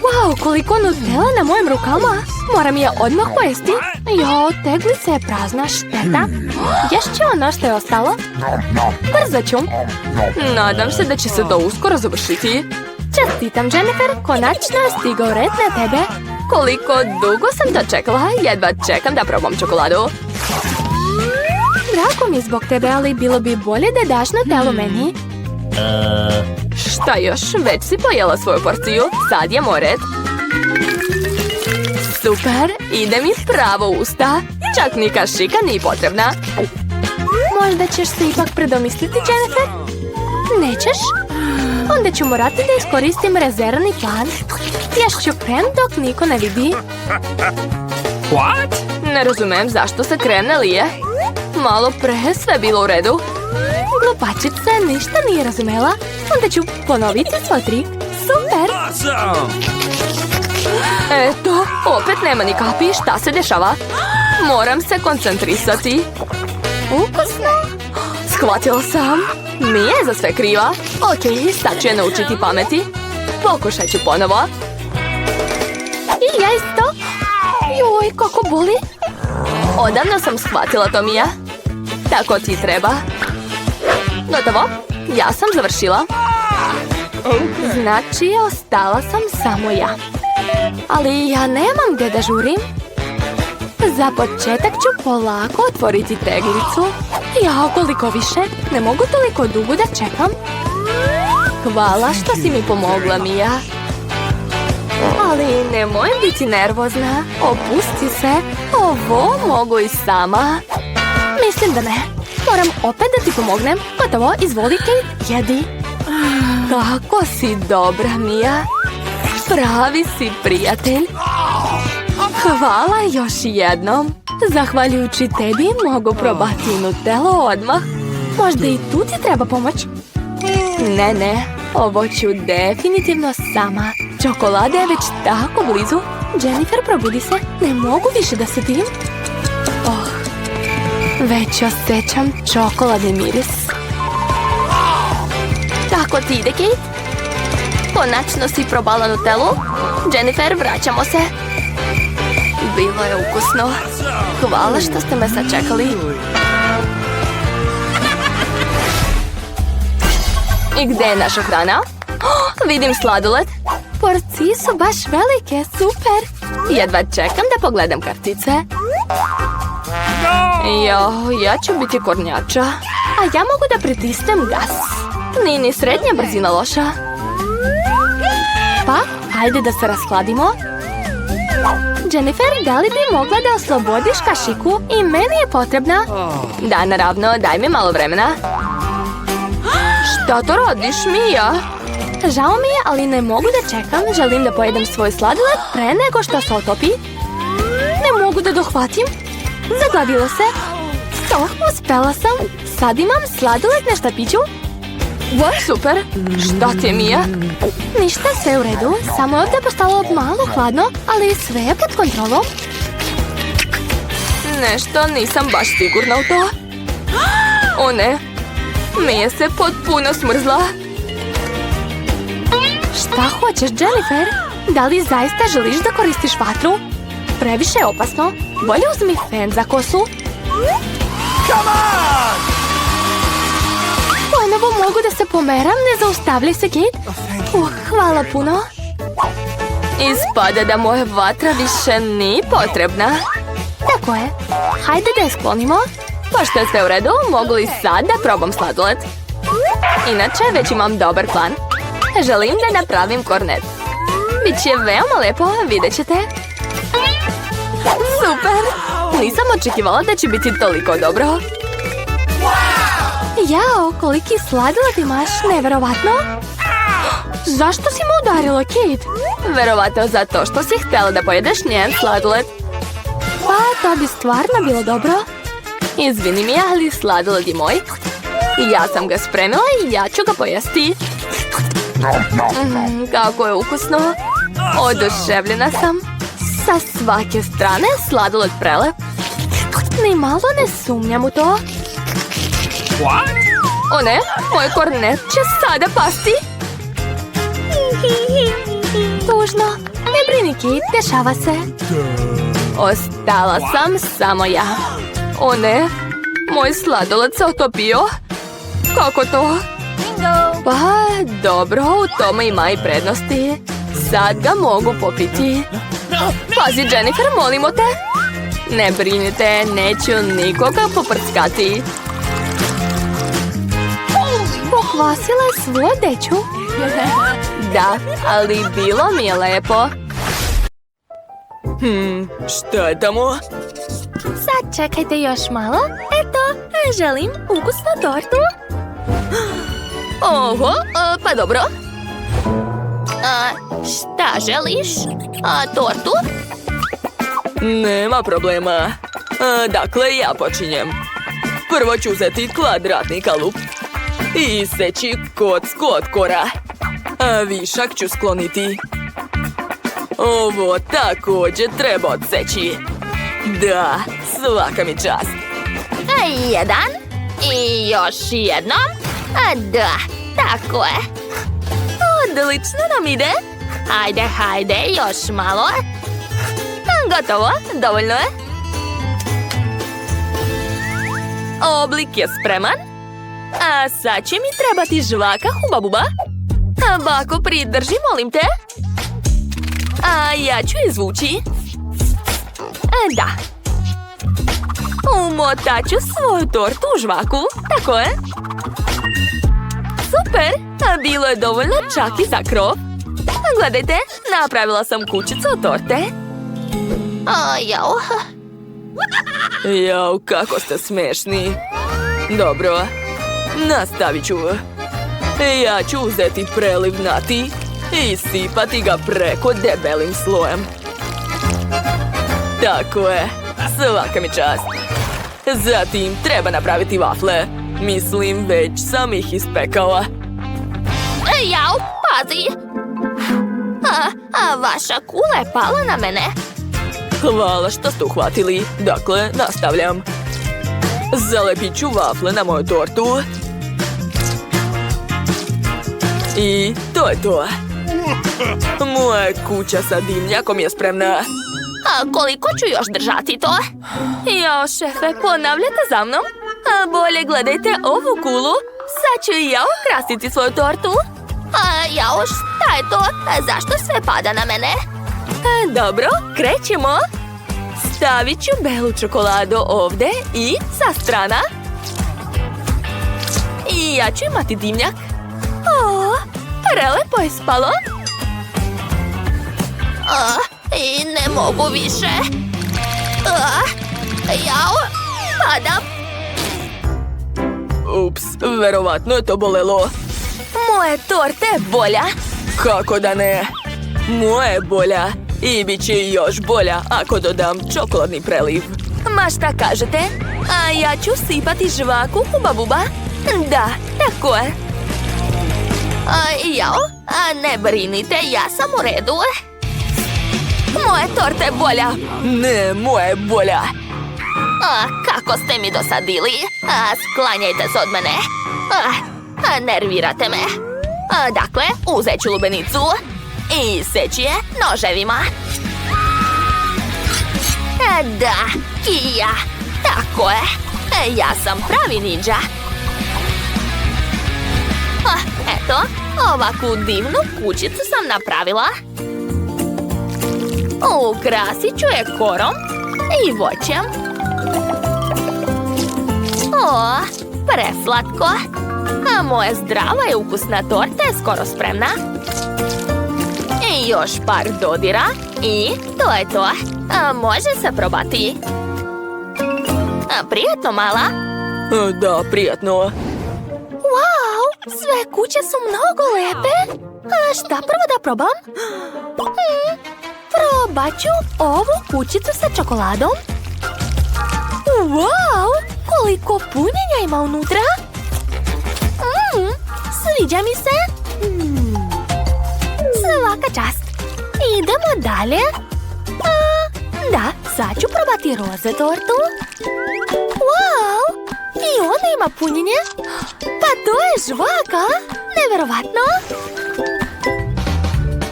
Wow, koliko Nutella na mojim rukama. Moram je odmah pojesti. Jo, teglica je prazna, šteta. Ješću ono što je ostalo. Brzo ću. Nadam se da će se to uskoro završiti. Čestitam, Jennifer, konačno je stigao red na tebe. Koliko dugo sam to čekala, jedva čekam da probam čokoladu. Drago mi je zbog tebe, ali bilo bi bolje da daš Nutellu meni. Šta još, već si pojela svoju porciju, sad je moj red. Super, ide mi pravo u usta. Čak ni kašika nije potrebna. Možda ćeš se ipak predomisliti, Jennifer? Nećeš? Onda ću morati da iskoristim rezervni plan. Ješću krem dok niko ne vidi. What? Ne razumem zašto se krem ne lije. Malo pre sve bilo u redu. Glupačica ništa nije razumela. Onda ću ponoviti svoj trik. Super! Eto, opet nema ni kapi. Šta se dešava? Moram se koncentrisati. Ukusno! Shvatila sam. Mija je za sve kriva. Ok, sad ću je naučiti pameti. Pokušat ću ponovo. kako boli. Odavno sam shvatila to, Mia. Tako ti treba. Gotovo? Ja sam završila. Znači, ostala sam samo ja. Ali ja nemam gdje da žurim. Za početak ću polako otvoriti teglicu. Ja, koliko više. Ne mogu toliko dugo da čekam. Hvala što si mi pomogla, Mia. Ali nemoj biti nervozna. Opusti se. Ovo mogu i sama. Mislim da ne. Moram opet da ti pomognem. Gotovo, izvoli, Kate, jedi. Kako si dobra, Mia. Pravi si prijatelj. Hvala još jednom. Zahvaljujući tebi mogu probati Nutellu odmah. Možda i tu ti treba pomoć? Ne, ovo ću definitivno sama. Čokolada je već tako blizu. Jennifer, probudi se. Ne mogu više da se divim. Već osjećam čokoladni miris. Kako ti ide, Kate? Konačno si probala Nutellu. Jennifer, vraćamo se. Bilo je ukusno. Hvala što ste me sačekali. I gdje je naša hrana? Vidim sladoled. Porcije su baš velike, super. Jedva čekam da pogledam kartice. Ja ću biti kornjača. A ja mogu da pritisnem gas. Nije ni srednja brzina loša. Pa, hajde da se rashladimo. Jennifer, da li bi mogla da oslobodiš kašiku? I meni je potrebna. Da, naravno, daj mi malo vremena. Šta to radiš, Mia? Žao mi je, ali ne mogu da čekam. Želim da pojedem svoj sladoled pre nego što se otopi. Ne mogu da dohvatim. Zaglavilo se. Uspela sam. Sad imam sladoled na štapiću. Super. Šta ti je, Mia? Ništa, sve u redu. Samo je ovdje postalo malo hladno, ali sve je pod kontrolom. Nešto nisam baš sigurna u to. O ne. Mia se potpuno smrzla. Šta hoćeš, Jennifer? Da li zaista želiš da koristiš vatru? Previše je opasno. Bolje uzmi fen za kosu. Ponovo mogu da se pomeram, ne zaustavljaj se, Kate. Hvala puno. Ispada da moja vatra više nije potrebna. Tako je. Hajde da je sklonimo. Pošto je sve u redu, mogu li sad da probam sladoled? Inače, već imam dobar plan. Želim da napravim kornet. Biće veoma lepo, vidjet ćete. Super! Nisam očekivala da će biti toliko dobro. Jao, koliki sladoled imaš, neverovatno. Zašto si me udarila, Kate? Verovatno zato što si htjela da pojedeš njen sladoled. Pa, to bi stvarno bilo dobro. Izvini mi, ali sladoled je moj. Ja sam ga spremila i ja ću ga pojesti. Kako je ukusno. Oduševljena sam. Sa svake strane sladoled prelep. Ni malo ne sumnjam u to. O ne, moj kornet će sada pasti. Tužno. Ne brini, Kate, dešava se. Ostala sam samo ja. O ne, moj sladoled se otopio. Kako to? Pa, dobro, u tome ima i prednosti. Sad ga mogu popiti. Pazi, Jennifer, molimo te. Ne brinite, neću nikoga poprckati. Pokvasila je svu odeću. Da, ali bilo mi je lepo. Šta je tamo? Sad čekajte još malo. Eto, želim ukusnu tortu. Oho, pa dobro. Šta želiš? Tortu? Nema problema. Dakle, ja počinjem. Prvo ću uzeti kvadratni kalup i iseći kocku od kora. A višak ću skloniti. Ovo također treba odseći. Da, svaka mi čast. Jedan. I još jednom. Da, tako je. Odlično nam ide. Hajde, još malo. Gotovo, dovoljno je. Oblik je spreman. A sad će mi trebati žvaka Huba Buba. A bako, pridrži, molim te. A ja ću izvući. Da. Umotat ću svoju tortu u žvaku. Tako je. Super. A bilo je dovoljno čak i za krov. Gledajte, napravila sam kućicu od torte. Jao. Jao, kako ste smešni. Dobro, nastavit ću. Ja ću uzeti preliv nati i sipati ga preko debelim slojem. Tako je, svaka mi čast. Zatim treba napraviti vafle. Mislim, već sam ih ispekala. Jao, pazi. Vaša kula je pala na mene. Hvala što ste uhvatili. Dakle, nastavljam. Zalepit ću vafle na moju tortu. I to je to. Moja kuća sa dimnjakom je spremna. Koliko ću još držati to? Jao, šefe, ponavljate za mnom? Bolje gledajte ovu kulu. Sad ću i ja ukrasiti svoju tortu. Jao, šta je to? Zašto sve pada na mene? Dobro, krećemo. Stavit ću belu čokoladu ovdje i sa strana. I ja ću imati dimnjak. Prelepo je spalo. I ne mogu više. Jao, padam. Ups, verovatno je to bolelo. Moje torte je bolja. Kako da ne? Moja je bolja. I bit će još bolja ako dodam čokoladni preliv. Ma šta kažete? A ja ću sipati žvaku Huba Buba. Da, tako je. Jao, ne brinite, ja sam u redu. Moja torta je bolja. Ne, moja je bolja. Kako ste mi dosadili. Sklanjajte se od mene. Nervirate me. Dakle, uzet ću lubenicu i seći je noževima. Da, Kija. Tako je. Ja sam pravi ninja. Eto, ovakvu divnu kućicu sam napravila. Ukrasit ću je korom i voćem. Preslatko. A moja zdrava i ukusna torta je skoro spremna. I još par dodira i to je to. Može se probati. Prijetno, mala? Da, prijetno. Wow, sve kuće su mnogo lepe. Šta prvo da probam? Probat ću ovu kućicu sa čokoladom. Wow, koliko punjenja ima unutra. Sviđa mi se. Svaka čast. Idemo dalje. Da, sad ću probati roze tortu. Wow, i ona ima punjenje. Pa to je žvaka. Neverovatno.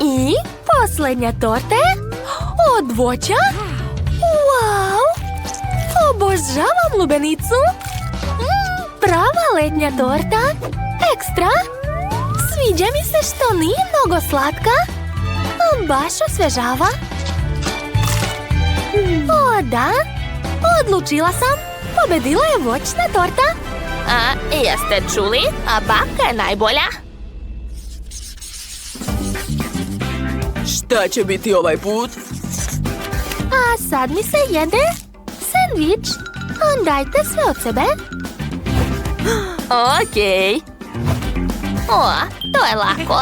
I posljednja torta od voća. Wow, obožavam lubenicu. Prava letnja torta. Ekstra. Sviđa mi se što nije mnogo slatka. Baš osvežava. Da, odlučila sam. Pobedila je voćna torta. Jeste čuli? Baka je najbolja. Šta će biti ovaj put? Sad mi se jede sendvič. Dajte sve od sebe. Okej. To je lako.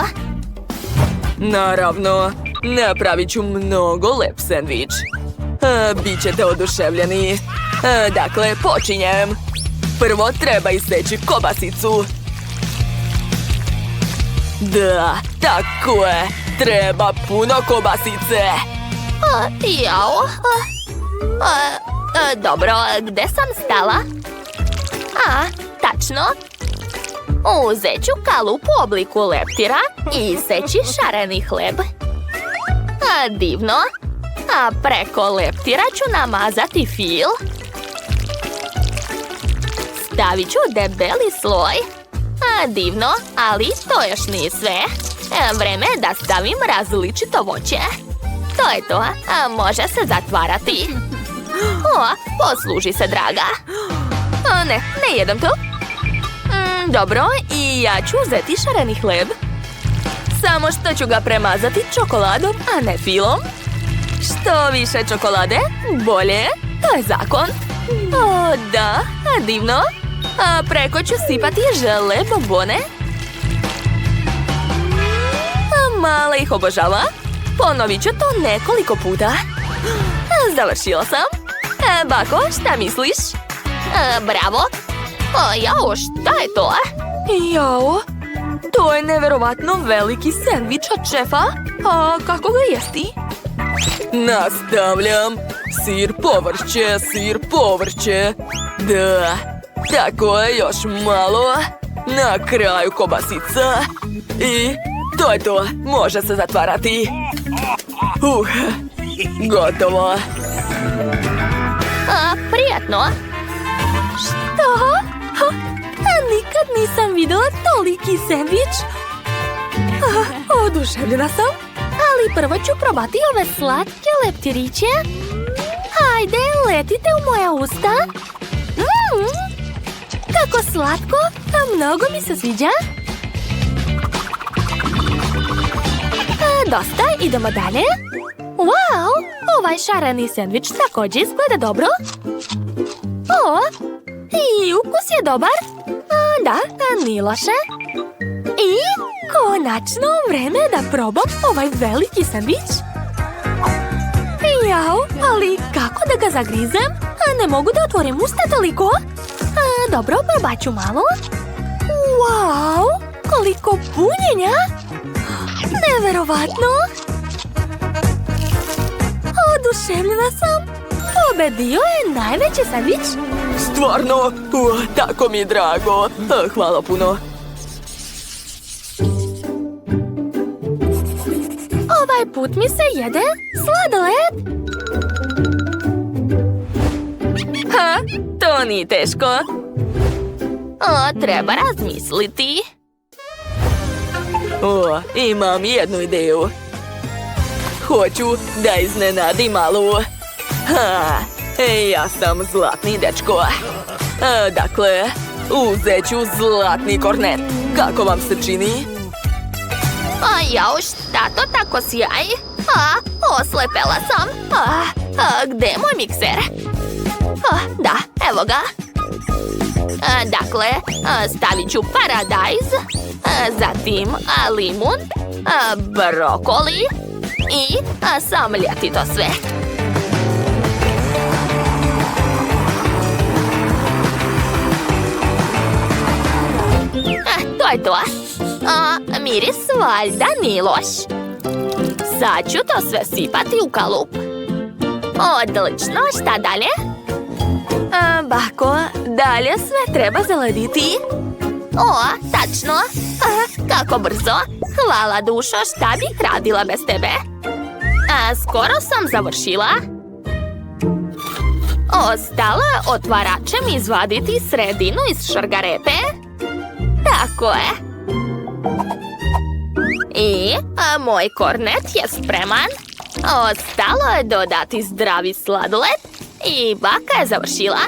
Naravno, napravit ću mnogo lep sendvič. Bićete oduševljeni. Dakle, počinjem. Prvo treba iseći kobasicu. Da, tako je. Treba puno kobasice. Jao. Dobro, gde sam stala? Tačno. Uzet ću kalup u obliku leptira i iseći šareni hleb. Divno. A preko leptira ću namazati fil. Stavit ću debeli sloj. Divno, ali to još nije sve. Vreme je da stavim različito voće. To je to, može se zatvarati. Posluži se, draga. Ne jedem to. Dobro, i ja ću uzeti šareni hleb. Samo što ću ga premazati čokoladom, a ne filom. Što više čokolade, bolje. To je zakon. Da, divno. A preko ću sipati žele bombone. Mala ih obožava. Ponovit ću to nekoliko puta. Završila sam. Bako, šta misliš? Bravo. Jao, šta je to? Jao, to je neverovatno veliki sendvič od šefa. A kako ga jesti? Nastavljam. Sir, povrće, sir, povrće. Da, tako je, još malo. Na kraju kobasica. I to je to, može se zatvarati. Gotovo. Prijatno. Što? Nikad nisam videla toliki sendvič. Oduševljena sam. Ali prvo ću probati ove slatke leptiriće. Hajde, letite u moja usta. Kako slatko, mnogo mi se sviđa. Dosta, idemo dalje. Wow, ovaj šareni sendvič također izgleda dobro. I ukus je dobar. Da, nije loše. I konačno vreme da probam ovaj veliki sendvič. Jao, ali kako da ga zagrizem? Ne mogu da otvorim usta toliko. Dobro, probat ću malo. Wow, koliko punjenja. Neverovatno. Oduševljena sam. Pobedio je najveći sendvič. Stvarno? Tako mi je drago. Hvala puno. Ovaj put mi se jede sladoled. To nije teško. Treba razmisliti. Imam jednu ideju. Hoću da iznenadim malu. Ja sam zlatni dečko. Dakle, uzet ću zlatni kornet. Kako vam se čini? Jao, šta to tako sjaj? Oslepela sam. Gde je moj mikser? Da, evo ga. Dakle, stavit ću paradajz, zatim limun, brokoli i samljati to sve. To je to. Miris valjda nije loš. Sad ću to sve sipati u kalup. Odlično, šta dalje? Bako, dalje sve treba zalediti. Tačno. Kako brzo. Hvala, dušo, šta bih radila bez tebe? Skoro sam završila. Ostalo je otvaračem izvaditi sredinu iz šargarepe. Tako je. I moj kornet je spreman. Ostalo je dodati zdravi sladoled i baka je završila.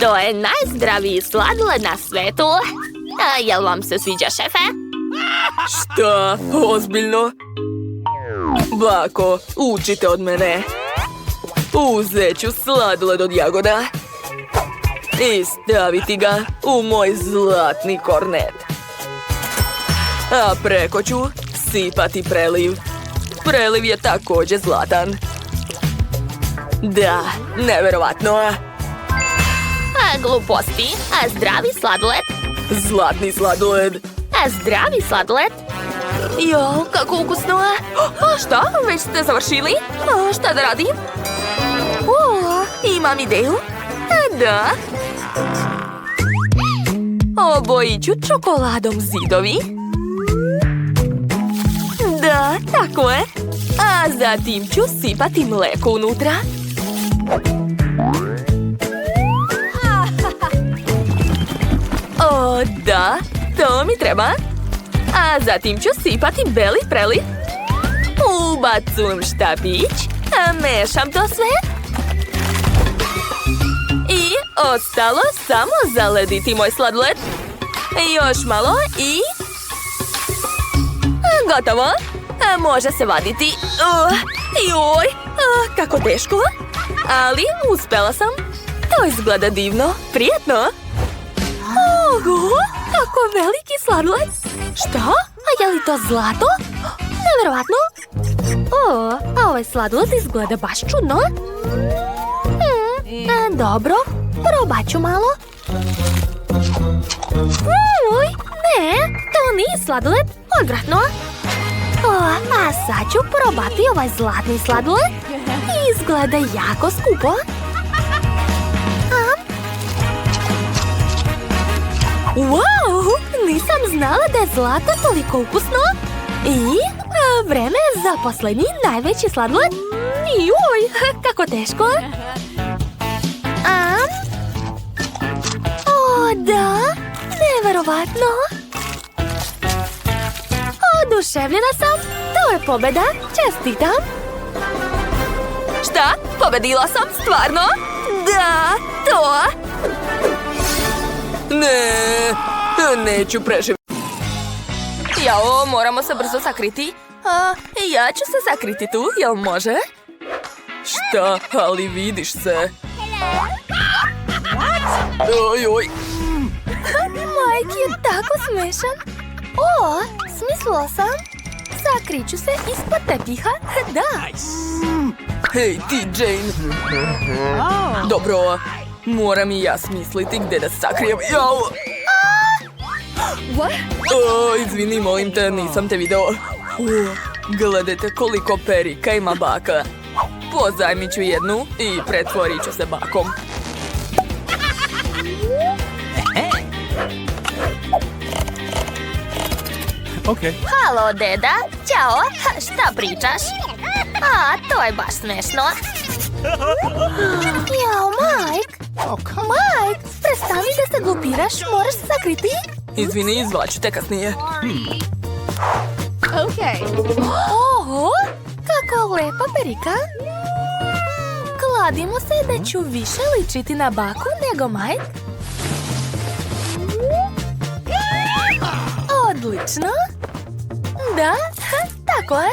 To je najzdraviji sladoled na svetu. Jel vam se sviđa, šefe? Šta? Ozbiljno? Bako, učite od mene. Uzet ću sladoled od jagoda i staviti ga u moj zlatni kornet. A preko ću sipati preliv. Preliv je također zlatan. Da, neverovatno. Gluposti. Zdravi sladoled. Zlatni sladoled. Zdravi sladoled. Jo, kako ukusno. Šta? Već ste završili? Šta da radim? Imam ideju. Da. Obojit ću čokoladom zidovi. Da, tako je. A zatim ću sipati mlijeko unutra. O, da, to mi treba. A zatim ću sipati beli preliv. Ubacujem štapić, mešam to sve. I ostalo samo zalediti moj sladoled. Još malo i... Gotovo. Može se vaditi. Joj, kako teško. Ali uspela sam. To izgleda divno. Prijetno. Oho, kako veliki sladoled. Što? A je li to zlato? Nevjerovatno. A ovaj sladoled izgleda baš čudno. Dobro, probat ću malo. Uj, ne, to nije sladoled, odvratno. A sad ću probati ovaj zlatni sladoled. Izgleda jako skupo. Wow, nisam znala da je zlato toliko ukusno. I vreme za posljednji najveći sladoled. Joj, kako teško. O, da, neverovatno. Oduševljena sam. To je pobjeda. Čestitam. Šta? Pobedila sam? Stvarno? Da, to. Ne, neću preživjeti. Jao, moramo se brzo sakriti. Ja ću se sakriti tu, jel može? Šta? Ali vidiš se. Oj. Mike je tako smešan. O, smislila sam. Sakriću se ispod tepiha. Da. Hej, ti, Jane. Dobro, moram i ja smisliti gdje da se sakrijem. Jao. Izvini, molim te, nisam te video. Gledajte koliko perika ima baka. Pozajmit ću jednu i pretvorit ću se bakom. Okay. Halo, deda. Ćao. Šta pričaš? To je baš smešno. Jao, Mike. Mike, prestani da se glupiraš. Moraš se sakriti. Izvini, izvlaču te kasnije. Oho, kako lepa perika. Kladimo se da ću više ličiti na baku nego Mike. Odlično. Da, tako je.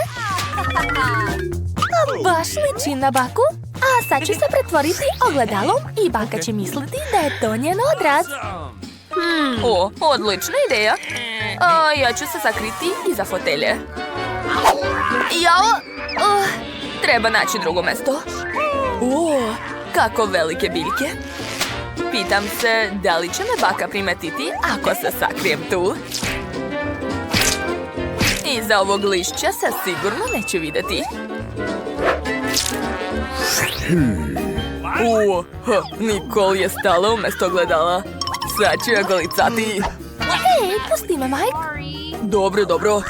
Baš liči na baku. A sad ću se pretvoriti ogledalom i baka će misliti da je to njen odraz. Odlična ideja. Ja ću se sakriti iza fotelje. Jao, treba naći drugo mesto. Kako velike biljke. Pitam se da li će me baka primetiti ako se sakrijem tu. Iza ovog lišća se sigurno neće vidjeti. Nikol je stala umjesto gledala. Sad ću je golicati. Hej, pusti me, Mike. Dobro.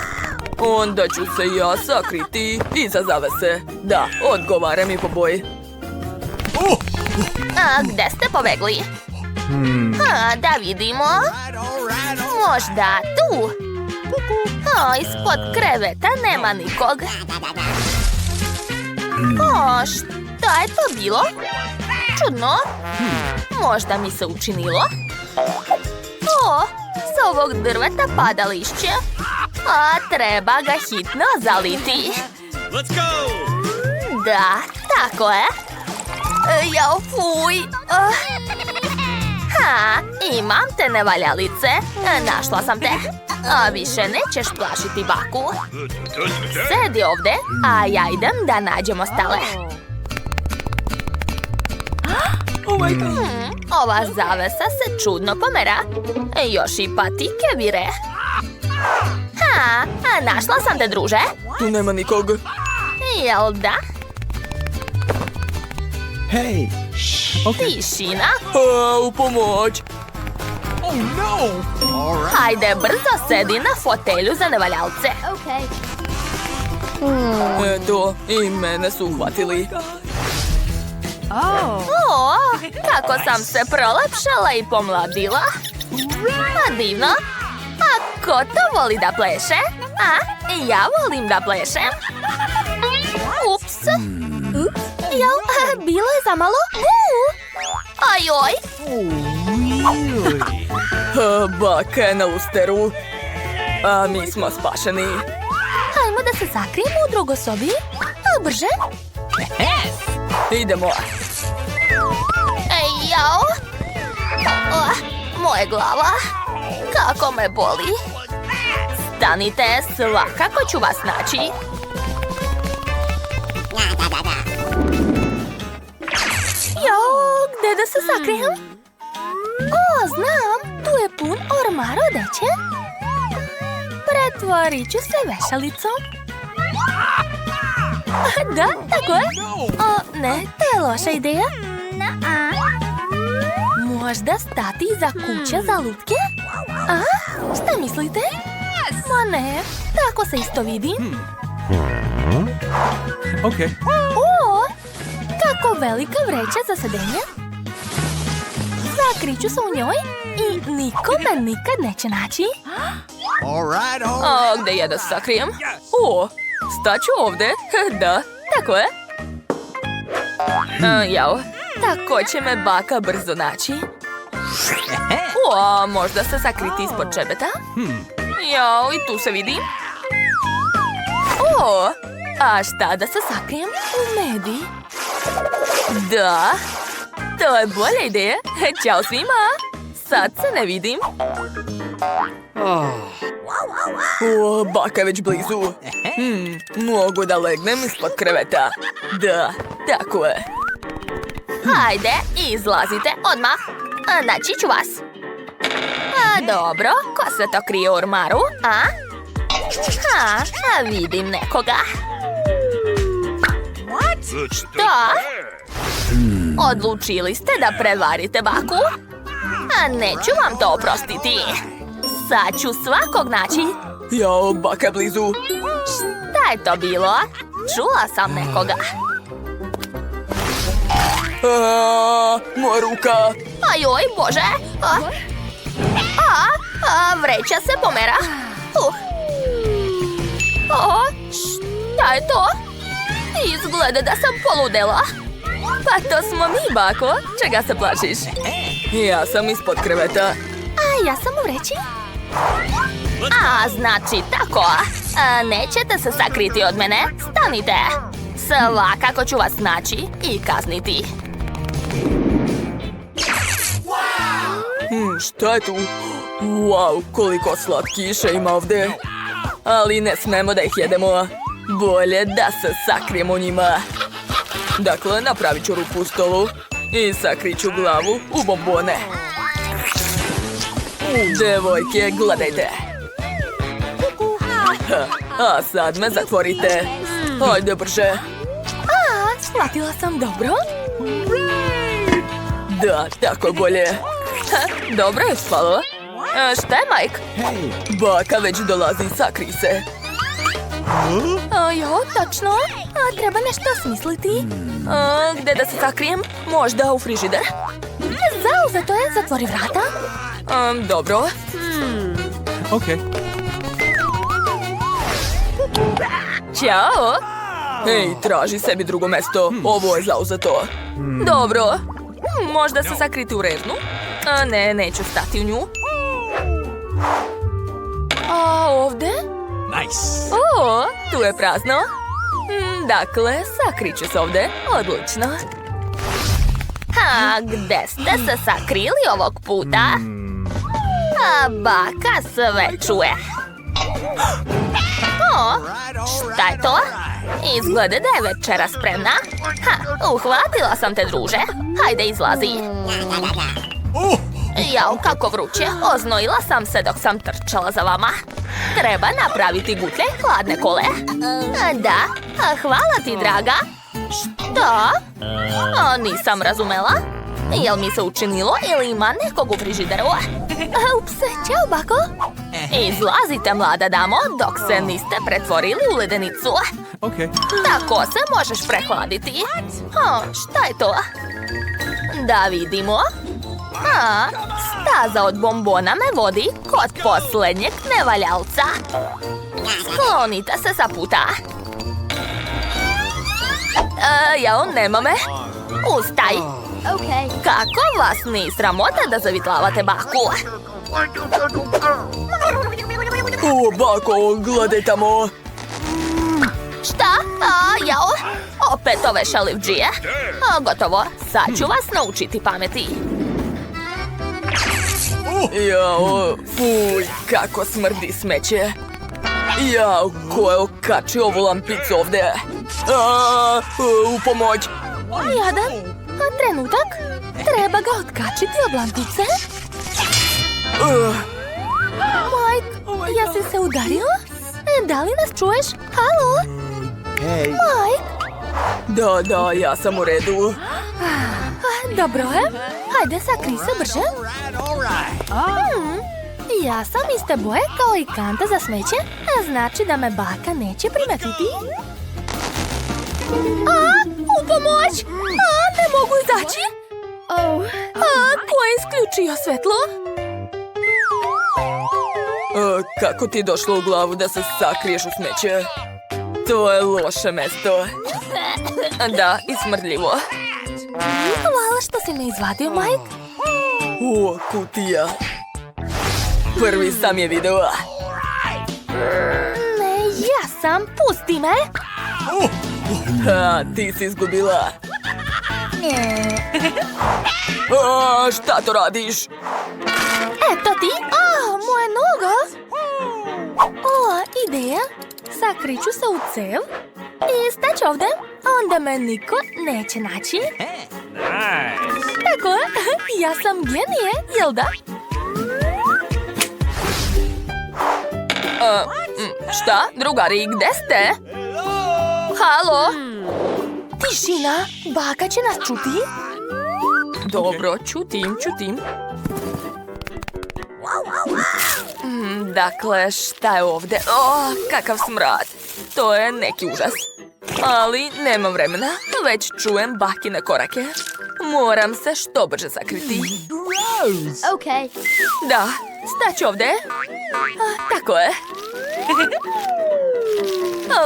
Onda ću se ja sakriti iza zavese. Da, odgovara mi po boji. Gde ste pobegli? Da vidimo. Možda tu. Ispod kreveta nema nikog. Šta je to bilo? Čudno. Možda mi se učinilo. S ovog drveta pada lišće. Treba ga hitno zaliti. Da, tako je. Jao, fuj. Imam te nevaljalice. Našla sam te. Više nećeš plašiti baku. Sedi ovdje, a ja idem da nađemo stale. Ova zavesa se čudno pomera. Još i patike vire. Našla sam te, druže. Tu nema nikog. Jel da? Hey. Tišina. U pomoć. Hajde, brzo sedi na fotelju za nevaljalce. Eto, i mene su uhvatili. O, kako sam se prolepšala i pomladila. A divno. A ko to voli da pleše? A, ja volim da plešem. Ups. Jel, bilo je zamalo? Ajoj. Baka je na lusteru. A mi smo spašeni. Hajmo da se sakrijemo u drugoj sobi. Brže. Idemo. Jao. Moja glava. Kako me boli. Stanite, svakako ću vas naći. Jao, gde da se sakrijem? O, znam, tu je pun ormar odeće. Pretvorit ću se vešalicom. Da, tako je. O, ne, to je loša ideja. Možda stati iza kuće za lutke? A, šta mislite? Ma ne, tako se isto vidim. Okay. O, kako velika vreća za sedenje. Zakriću se u njoj i niko me nikad neće naći. All right. A gde ja da se sakrijem? O, staću ovde. Da, tako je. Jao, tako će me baka brzo naći. O, a možda se sakriti ispod čebeta? Jao, i tu se vidim. O, a šta da se sakrijem? U medi. Da, to je bolja ideja. Ćao svima. Sad se ne vidim. O, baka je već blizu. Mogu da legnem ispod kreveta. Da, tako je. Hajde, izlazite odmah. Naći ću vas. Dobro, ko se to krije u ormaru? Vidim nekoga. Da? Odlučili ste da prevarite baku? Neću vam to oprostiti. Sad ću svakog naći. Jao, baka je blizu. Šta je to bilo? Čula sam nekoga. Moja ruka. Ajoj, Bože. Vreća se pomera. Šta je to? Izgleda da sam poludela. Pa to smo mi, bako. Čega se plašiš? Ja sam ispod kreveta. Ja sam u vreći. Znači tako. Nećete se sakriti od mene. Stanite. Svakako ću vas naći i kazniti. Šta je tu? Wow, koliko slatkiša ima ovde. Ali ne smemo da ih jedemo. Bolje da se sakrijemo njima. Dakle, napravit ću rupu u stolu i sakrit ću glavu u bombone. Devojke, gledajte. A sad me zatvorite. Hajde brže. Shvatila sam dobro. Da, tako je bolje. Dobro je spalo. Šta je, Mike? Hey. Baka već dolazi, sakri se. Jo, tačno. Treba nešto smisliti. Gde da se sakrijem? Možda u frižider? Zauzeto je, zatvori vrata. Dobro. Okay. Ćao. Ej, traži sebi drugo mesto. Ovo je zauzeto. Dobro. Možda se sakriti u reznu? Ne, neću stati u nju. Ovde? Nice. O, tu je prazno. Dakle, sakriću se ovde. Odlično. Gde ste se sakrili ovog puta? Baka sve čuje. Šta je to? Izgleda da je večera spremna. Uhvatila sam te, druže. Hajde, izlazi. Jao, kako vruće. Oznojila sam se dok sam trčala za vama. Treba napraviti gutlje hladne kole. Da, hvala ti, draga. Šta? Nisam razumela. Jel mi se učinilo ili ima nekog u frižideru? Ups, čao, bako. Izlazite, mlada damo, dok se niste pretvorili u ledenicu. Okay. Tako se možeš prehladiti. Šta je to? Da vidimo. Staza od bombona me vodi kod posljednjeg nevaljalca. Sklonite se sa puta. Jao, nema me. Ustaj. Kako vas nije sramota da zavitlavate baku? O, bako, gledaj tamo. Šta? Jao? Opet ove šalivdžije? Gotovo, sad ću vas naučiti pameti. Jao, fuj, kako smrdi smeće. Jao, ko je okačio ovu lampicu ovdje? U pomoć. Jadan, trenutak. Treba ga otkačiti od lampice. Mike, jesi se udario? Da li nas čuješ? Halo? Mike? Da, ja sam u redu. Dobro je. Hajde, sakri se brže. Ja sam iste boje kao i kanta za smeće, znači da me baka neće primetiti. U pomoć! Ne mogu izaći! Ko je isključio svetlo? Kako ti je došlo u glavu da se sakriješ u smeće? To je loše mesto. Da, i smrdljivo. Hvala što si me izvadio, Mike. O, kutija. Prvi sam je video. Ne, ja sam. Pusti me. Ti si izgubila. Šta to radiš? Eto ti. Moja noga. Ideja. Sakriću se u cev i stać ovdje. Onda me niko neće naći. Tako, ja sam genije, jel da? Šta? Drugari, gde ste? Halo? Tišina, baka će nas čuti. Dobro, čutim. Dakle, šta je ovdje? Kakav smrad. To je neki užas. Ali nemam vremena, već čujem bakine korake. Moram se što brže sakriti. Okej. Da, staću ovdje. Tako je.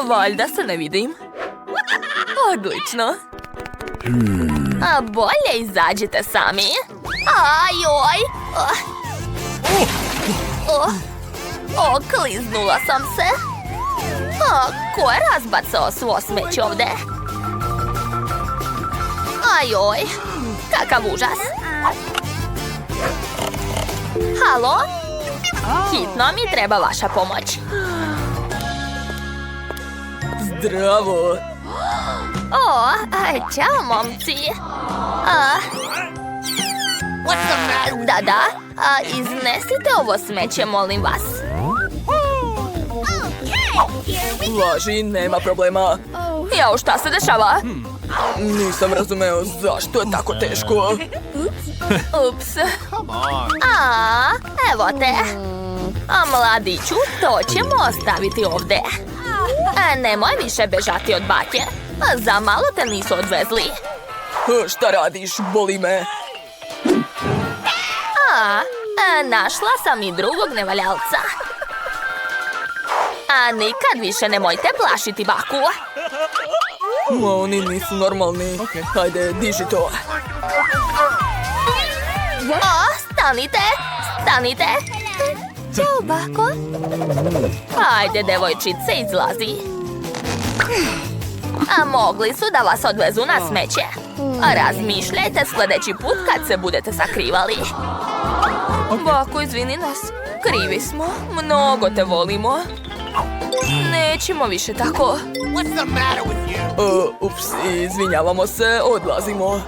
Valjda se ne vidim. Odlično. Bolje izađite sami. Ajoj. Okliznula sam se. Ko je razbacao svo smeće ovdje? Ajoj, kakav užas. Halo? Hitno mi treba vaša pomoć. Zdravo. Ćao, momci. Da, iznesite ovo smeće, molim vas. Važi, nema problema. Jao, šta se dešava? Nisam razumeo zašto je tako teško. Ups. Evo te. Mladiću, to ćemo ostaviti ovdje. Nemoj više bežati od bake. Za malo te nisu odvezli. Šta radiš? Boli me. Našla sam i drugog nevaljalca. Nikad više nemojte plašiti baku. Oni nisu normalni. Hajde, diži to. Stanite. Ćao, bako. Ajde, devojčice, izlazi. Mogli su da vas odvezu na smeće. Razmišljajte sljedeći put kad se budete sakrivali. Bako, izvini nas. Krivi smo. Mnogo te volimo. Nećemo više tako. Ups, izvinjavamo se, odlazimo.